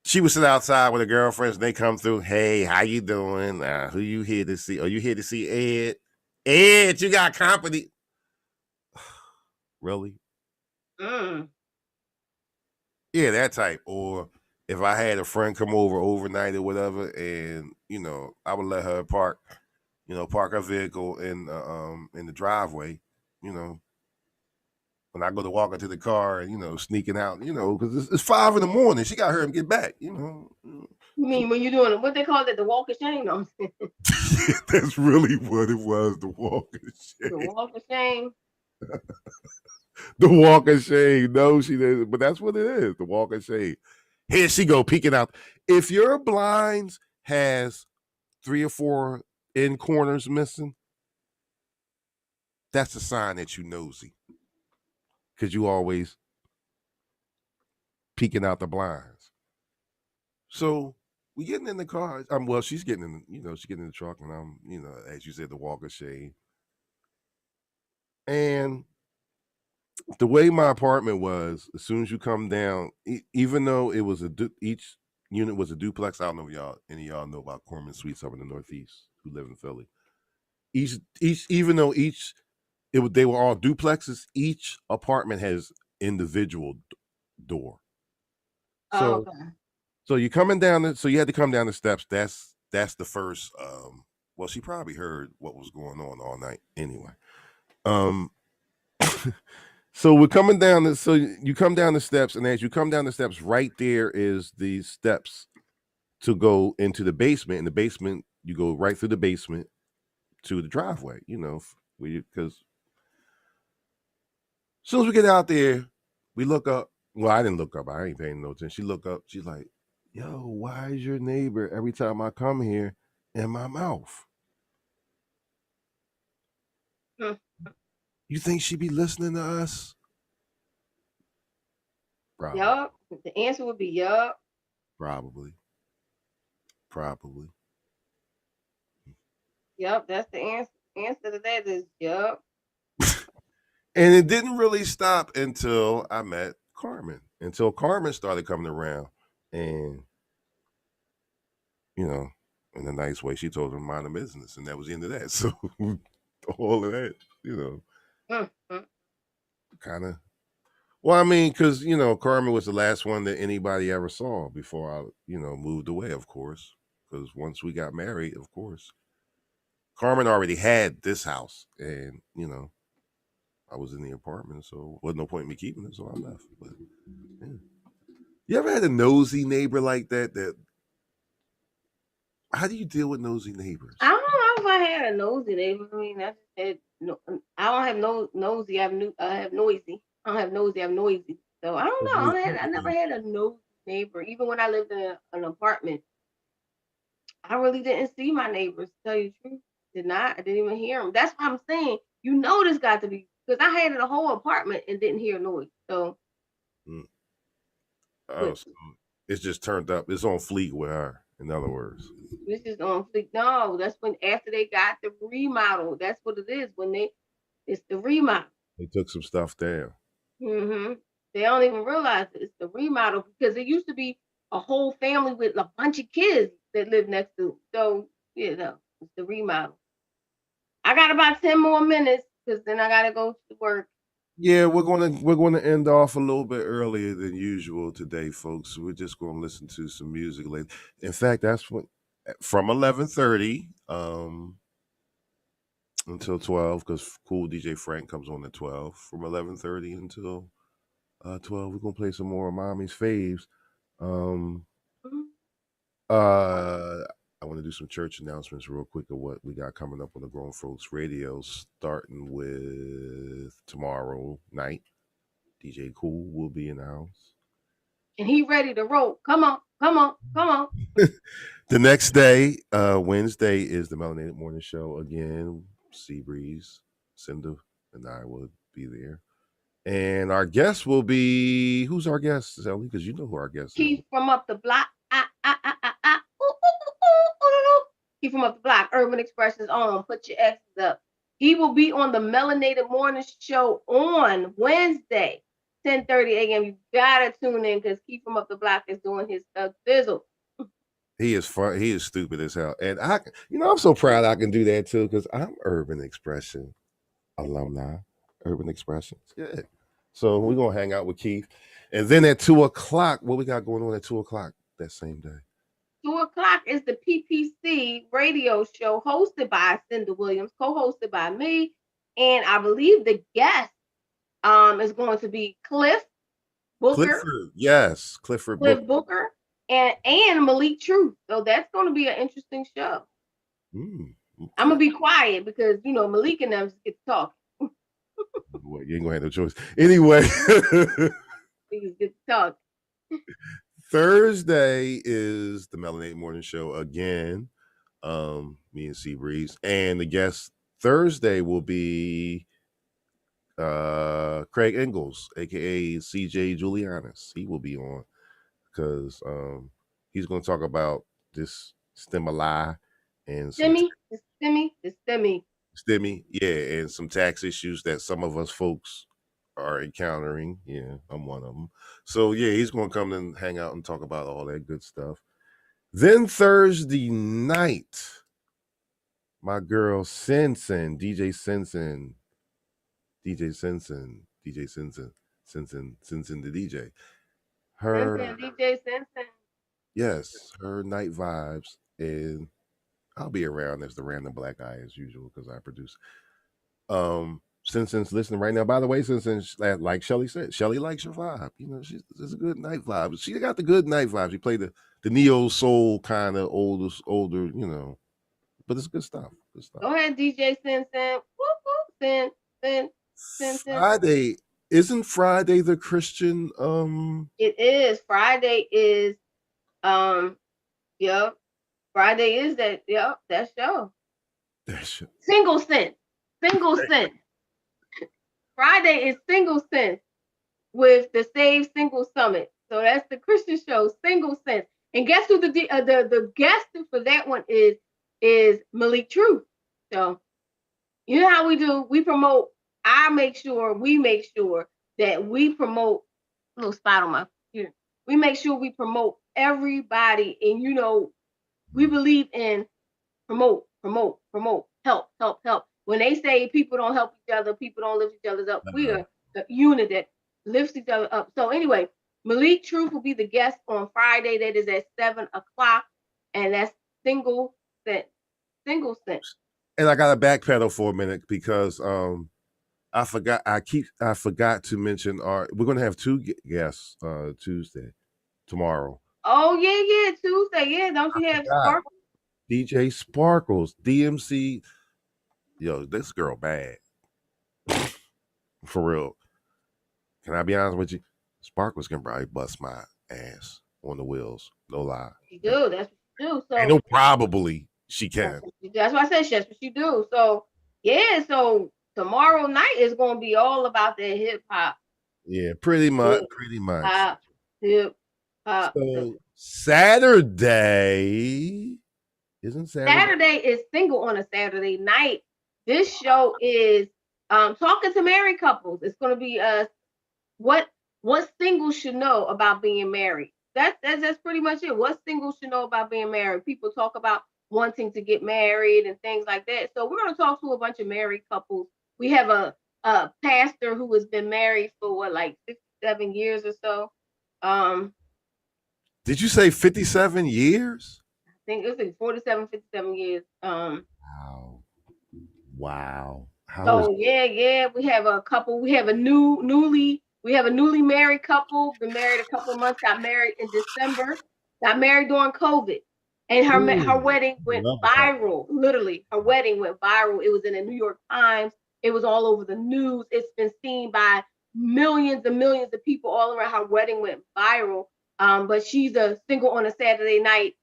She would sit outside with her girlfriends and they come through. Hey, how you doing? Who you here to see? Are you here to see Ed? Ed, you got company. Really? Yeah, that type. Or if I had a friend come over overnight or whatever, and I would let her park her vehicle in the driveway, when I go to walk into the car and sneaking out, because it's 5 a.m. She got to hurry and get back, You mean when you're doing what they call it, the walk of shame? No. That's really what it was, the walk of shame. The walk of shame. The walk of shame. No, she didn't, but that's what it is, the walk of shame. Here she go, peeking out. If your blinds has 3 or 4 end corners missing, that's a sign that you nosy. Because you always peeking out the blinds. So we getting in the car. Well, she's getting in, she's getting in the truck, and I'm, as you said, the walk of shame. And the way my apartment was, as soon as you come down, even though it was each unit was a duplex. I don't know if any of y'all know about Corman Suites up in the Northeast who live in Philly. Even though they were all duplexes, each apartment has individual door. So, so you're coming down, so you had to come down the steps. That's the first. Well, she probably heard what was going on all night anyway. So we're coming down. So you come down the steps, and as you come down the steps, right there is the steps to go into the basement. In the basement, you go right through the basement to the driveway. Because as soon as we get out there, we look up. Well, I didn't look up. I ain't paying no attention. She looked up. She's like, yo, why is your neighbor every time I come here in my mouth? You think she be listening to us? Probably. Yup. The answer would be yup. Probably. Yup, that's the answer. Answer to that is yup. And it didn't really stop until I met Carmen. Until Carmen started coming around, and in a nice way, she told her to mind the business, and that was the end of that. So all of that, kind of. Well, I mean, because Carmen was the last one that anybody ever saw before I, moved away. Of course, because once we got married, of course, Carmen already had this house, and I was in the apartment, so wasn't no point in me keeping it, so I left. But yeah. You ever had a nosy neighbor like that? How do you deal with nosy neighbors? I don't know if I had a nosy neighbor. I mean, I just had no. I don't have no nosy. I have noisy. I don't have nosy. I have noisy. So I don't know. I never had a nosy neighbor. Even when I lived in an apartment, I really didn't see my neighbors. To tell you the truth, did not. I didn't even hear them. That's what I'm saying. This got to be because I had a whole apartment and didn't hear noise. So. Oh, so it's just turned up. It's on fleek with her. In other words, this is on fleek. No, that's when after they got the remodel. That's what it is. It's the remodel. They took some stuff down. Mm-hmm. They don't even realize it's the remodel because it used to be a whole family with a bunch of kids that lived next to. So it's the remodel. I got about 10 more minutes because then I gotta go to work. Yeah, we're gonna end off a little bit earlier than usual today, folks. We're just gonna listen to some music later. In fact, that's from 11:30 until 12, because Cool DJ Frank comes on at 12. From 11:30 until 12, we're gonna play some more of Mommy's faves. I want to do some church announcements real quick of what we got coming up on the Grown Folks Radio, starting with tomorrow night. DJ Cool will be in the house. And he ready to roll. Come on. The next day, Wednesday, is the Melanated Morning Show again. Seabreeze, Cinda, and I will be there. And our guest will be, who's our guest, Zelly? Because you know who our guest is. Keith from up the block. Keith from up the block. Urban Expressions on. Put your X's up. He will be on the Melanated Morning Show on Wednesday, 10:30 a.m. You gotta tune in because Keith from up the block is doing his fizzle. He is fun. He is stupid as hell. And I'm so proud I can do that too because I'm Urban Expression alumni. Urban Expressions. Yeah. So we're going to hang out with Keith. And then at 2 o'clock, what we got going on at 2 o'clock that same day? 2 o'clock is the PPC radio show hosted by Cinda Williams, co-hosted by me. And I believe the guest is going to be Cliff Booker. Cliff Booker and Malik Truth. So that's going to be an interesting show. Okay. I'm going to be quiet because, Malik and them just get to talk. Well, you ain't going to have no choice. Anyway. Please get to talk. Thursday is the Melanated Morning Show again. Me and Seabreeze. And the guest Thursday will be Craig Ingalls, aka CJ Julianis. He will be on because he's going to talk about this stimuli and stimmy, yeah, and some tax issues that some of us folks are encountering. Yeah, I'm one of them. So yeah, he's going to come and hang out and talk about all that good stuff. Then Thursday night, my girl Sensen, DJ Sensen the DJ. DJ Sensen. Yes, her Night Vibes, and I'll be around as the random black guy as usual because I produce. Sensen's listening right now. By the way, Sensen, like Shelly said, Shelly likes your vibe. She's a good night vibe. She got the good night vibes. She played the neo soul kind of older, but it's good stuff. Good stuff. Go ahead, DJ Sensen. Whoop whoop. Friday, isn't Friday the Christian? It is. Friday is. Yep. Friday is that. Yep. That show. Single Sin. Friday is Single Sense with the Save Single Summit. So that's the Christian show, Single Sense. And guess who the guest for that one is Malik Truth. So you know how we do? We promote. We make sure that we promote. A little spot on my computer. We make sure we promote everybody, and we believe in promote, help. When they say people don't help each other, people don't lift each other up, we are the unit that lifts each other up. So anyway, Malik Truth will be the guest on Friday. That is at 7:00, and that's single scent. And I got to backpedal for a minute because I forgot to mention we're going to have two guests Tuesday, tomorrow. Oh yeah, Tuesday. Yeah, don't you have Sparkles? DJ Sparkles, DMC. Yo, this girl bad. For real. Can I be honest with you? Sparkles can probably bust my ass on the wheels. No lie. She do. That's what she do. So I know probably she can. That's why I said that's what she do. So yeah, so tomorrow night is gonna be all about that hip hop. Yeah, pretty much. Hip hop. So Saturday isn't Saturday is single on a Saturday night. This show is talking to married couples. It's gonna be what singles should know about being married. That's pretty much it. What singles should know about being married. People talk about wanting to get married and things like that. So we're going to talk to a bunch of married couples. We have a pastor who has been married for like 67 years or so. Did you say 57 years? I think it was like 47, 57 years. Wow. Yeah. We have a couple. We have a newly married couple. Been married a couple of months. Got married in December. Got married during COVID. And her wedding went viral. Literally, her wedding went viral. It was in the New York Times. It was all over the news. It's been seen by millions and millions of people all around. Her wedding went viral. But she's a single on a Saturday night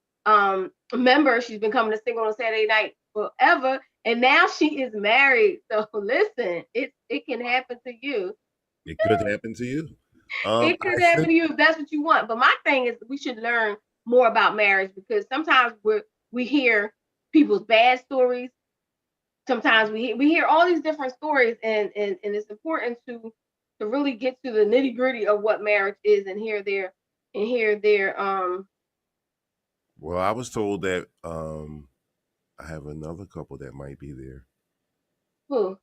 member. She's been coming to single on a Saturday night forever. And now she is married. So listen, it can happen to you. It could happen to you. It could happen to you if that's what you want. But my thing is we should learn more about marriage because sometimes we hear people's bad stories. Sometimes we hear all these different stories and it's important to really get to the nitty-gritty of what marriage is and hear their Well, I was told that I have another couple that might be there. Who?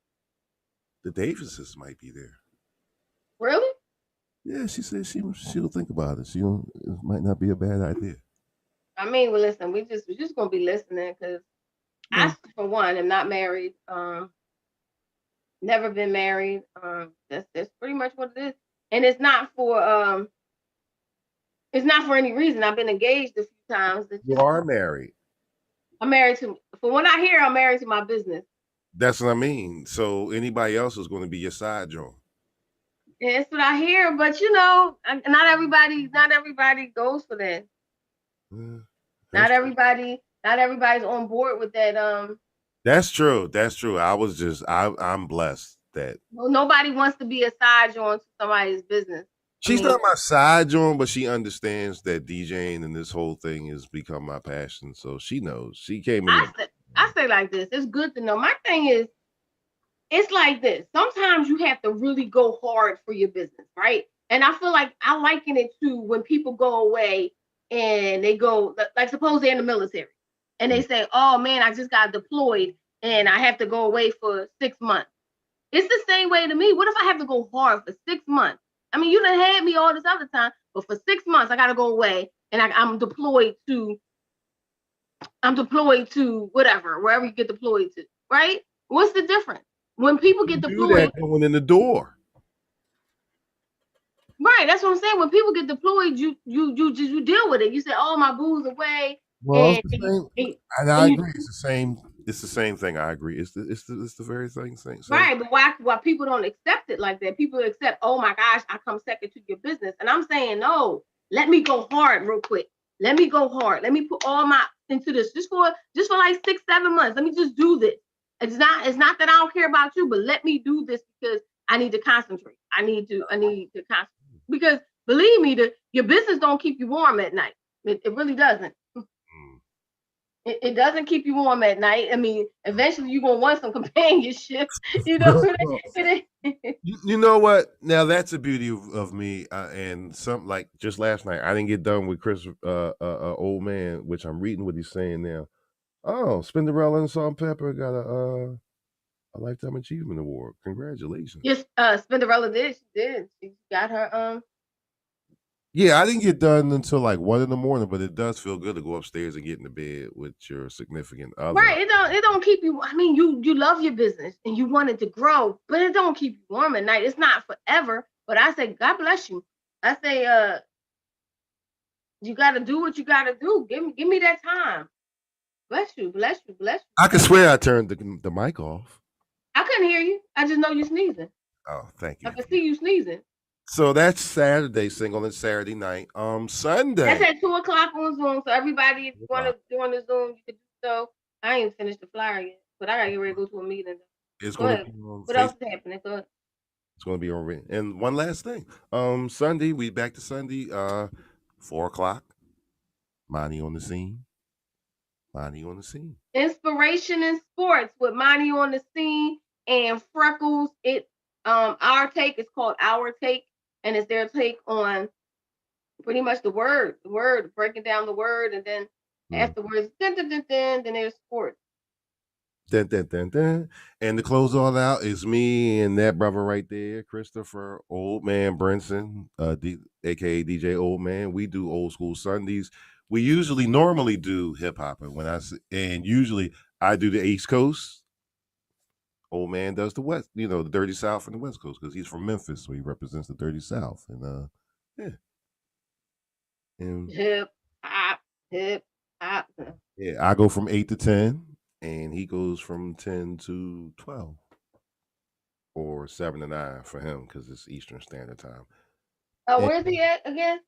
The Davises might be there. Really? Yeah, she said she'll think about it. It might not be a bad idea. I mean, well, listen, we're just gonna be listening because I, for one, am not married. Never been married. That's pretty much what it is, and it's not for any reason. I've been engaged a few times. You are married. I'm married to. For when I hear, I'm married to my business. That's what I mean. So anybody else is going to be your side joint. That's what I hear, but not everybody goes for that. Not everybody's on board with that. That's true. I'm blessed that. Well, nobody wants to be a side joint to somebody's business. She's not my side joint, but she understands that DJing and this whole thing has become my passion. So she knows. She came in. I say like this. It's good to know. My thing is, it's like this. Sometimes you have to really go hard for your business, right? And I feel like I liken it to when people go away and they go, like suppose they're in the military and they say, oh man, I just got deployed and I have to go away for 6 months. It's the same way to me. What if I have to go hard for 6 months? I mean, you done had me all this other time, but for 6 months I got to go away and I'm deployed to whatever, wherever you get deployed to, right? What's the difference? When people get deployed, going in the door. Right, that's what I'm saying. When people get deployed, you deal with it. You say, "Oh, my boo's away." Well, it's the same. And I agree. It's the same. It's the same thing. I agree. It's the very same thing. Right, but why people don't accept it like that? People accept, "Oh my gosh, I come second to your business," and I'm saying, "No, let me go hard real quick. Let me go hard. Let me put all my into this just for like 6-7 months. Let me just do this. It's not that I don't care about you, but let me do this because I need to concentrate. I need to concentrate. Because believe me, your business don't keep you warm at night. It really doesn't. It doesn't keep you warm at night. I mean, eventually you're gonna want some companionship. You know. You know what? Now that's the beauty of me. And some like just last night, I didn't get done with Chris, old man, which I'm reading what he's saying now. Oh, Spinderella and Salt and Pepper got a Lifetime Achievement Award. Congratulations. Yes, Spinderella did. She did. She got her. Yeah, I didn't get done until like 1 a.m, but it does feel good to go upstairs and get into bed with your significant other. Right. It don't keep you. I mean, you love your business and you want it to grow, but it don't keep you warm at night. It's not forever. But I say, God bless you. I say, you got to do what you got to do. Give me that time. Bless you. Bless you. Bless you. I can swear I turned the mic off. I couldn't hear you. I just know you sneezing. Oh, thank you. I can see you sneezing. So that's Saturday, single and Saturday night. Sunday. That's at 2:00 on Zoom. So everybody, if you want to join the Zoom, you can do so. I ain't finished the flyer yet, but I gotta get ready to go to a meeting. It's Go going ahead. to be on What else is happening? Go ahead. It's going to be on. And one last thing. Sunday, we back to Sunday, 4:00. Monty on the scene. Monty on the scene. Inspiration in sports with Monty on the scene and Freckles. Our take is called Our Take, and it's their take on pretty much the word, breaking down the word, and then afterwards, then there's sports. Dun, dun, dun, dun. And to close all out is me and that brother right there, Christopher Old Man Brunson, aka DJ Old Man. We do Old School Sundays. We normally do hip hop, and usually I do the East Coast. Old Man does the West, the Dirty South and the West Coast, because he's from Memphis, so he represents the Dirty South. And yeah. And hip hop. Yeah, I go from 8 to 10, and he goes from 10 to 12, or 7 to 9 for him, because it's Eastern Standard Time. Where's he at again?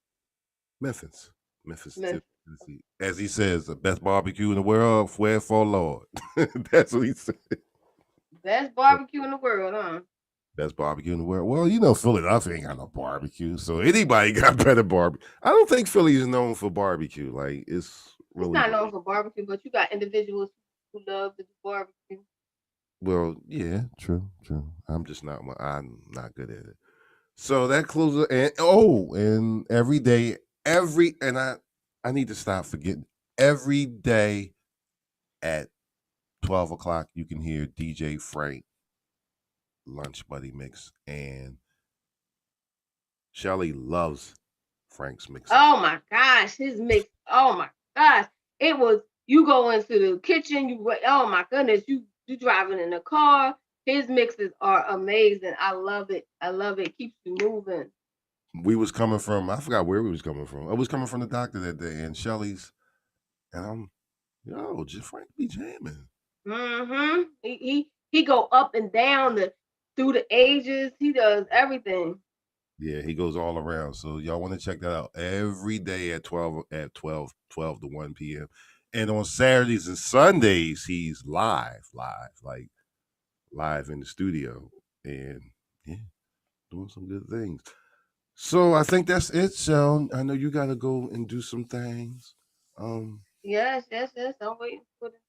Memphis, Tennessee. As he says, the best barbecue in the world, wherefore Lord. That's what he said. Best barbecue in the world, huh? Best barbecue in the world. Well, Philadelphia ain't got no barbecue, so anybody got better barbecue. I don't think Philly is known for barbecue. Like, it's really not known for barbecue, but you got individuals who love to do barbecue. Well, yeah, true. I'm not good at it. So that closes, and every day, I need to stop forgetting. Every day at 12:00, you can hear DJ Frank Lunch Buddy Mix, and Shelly loves Frank's mix. Oh my gosh, his mix! Oh my gosh, it was. You go into the kitchen. Oh my goodness, you driving in the car. His mixes are amazing. I love it. Keeps you moving. We was coming from, I forgot where we was coming from. I was coming from the doctor that day, and Shelly's, and I'm, just Frank be jamming. Mm-hmm. He go up and down through the ages. He does everything. Yeah, he goes all around. So y'all want to check that out every day at 12 to 1 p.m. And on Saturdays and Sundays, he's live in the studio, and yeah, doing some good things. So I think that's it, Shell. I know you got to go and do some things. Yes. I'm waiting for it.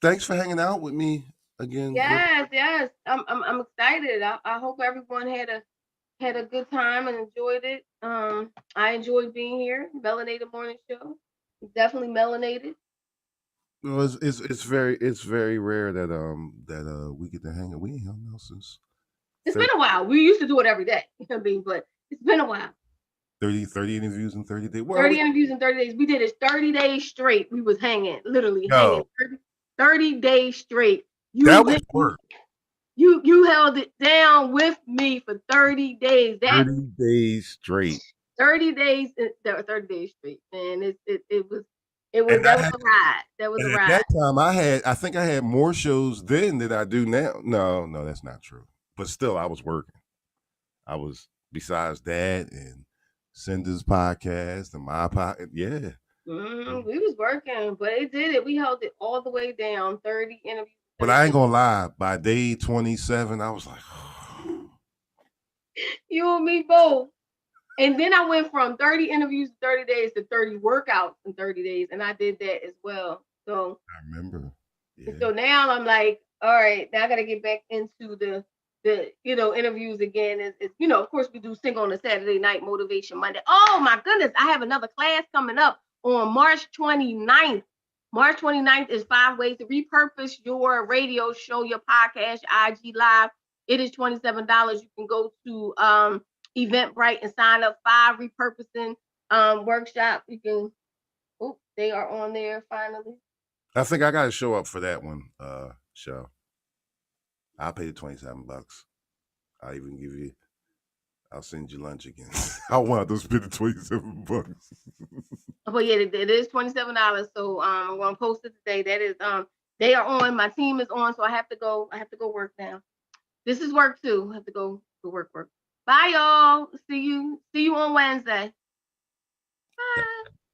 Thanks for hanging out with me again. Yes. I'm excited. I hope everyone had a good time and enjoyed it. I enjoyed being here. Melanated Morning Show. Definitely melanated. Well, it's very rare that we get to hang out. We ain't hung out since. It's been a while. We used to do it every day. But it's been a while. 30 interviews in 30 days. 30 interviews in 30 days. We did it 30 days straight. We was hanging, literally hanging 30 days straight. That was work. You held it down with me for 30 days. 30 days straight. 30 days. 30 days straight, man. That was a ride. That was a ride. At that time, I think I had more shows then than I do now. No, that's not true. But still, I was working. I was, besides that and Cinder's podcast and my podcast. Yeah. We was working, but it did it. We held it all the way down. 30 interviews. But I ain't gonna lie. By day 27, I was like, you and me both. And then I went from 30 interviews in 30 days to 30 workouts in 30 days. And I did that as well. So I remember. Yeah. So now I'm like, all right, now I got to get back into the interviews again. It's of course we do Single on a Saturday Night, Motivation Monday. Oh my goodness. I have another class coming up on March 29th. March 29th is 5 ways to repurpose your radio show, your podcast, IG Live. It is $27. You can go to Eventbrite and sign up. 5 repurposing workshop. You can. Oh, they are on there finally. I think I got to show up for that one show. I'll pay you $27. I'll even give you. I'll send you lunch again. I want to spend the $27. But yeah, it is $27. So I'm gonna post it today. That is they are on. My team is on, so I have to go. I have to go work now. This is work too. I have to go to work. Bye, y'all. See you on Wednesday. Bye.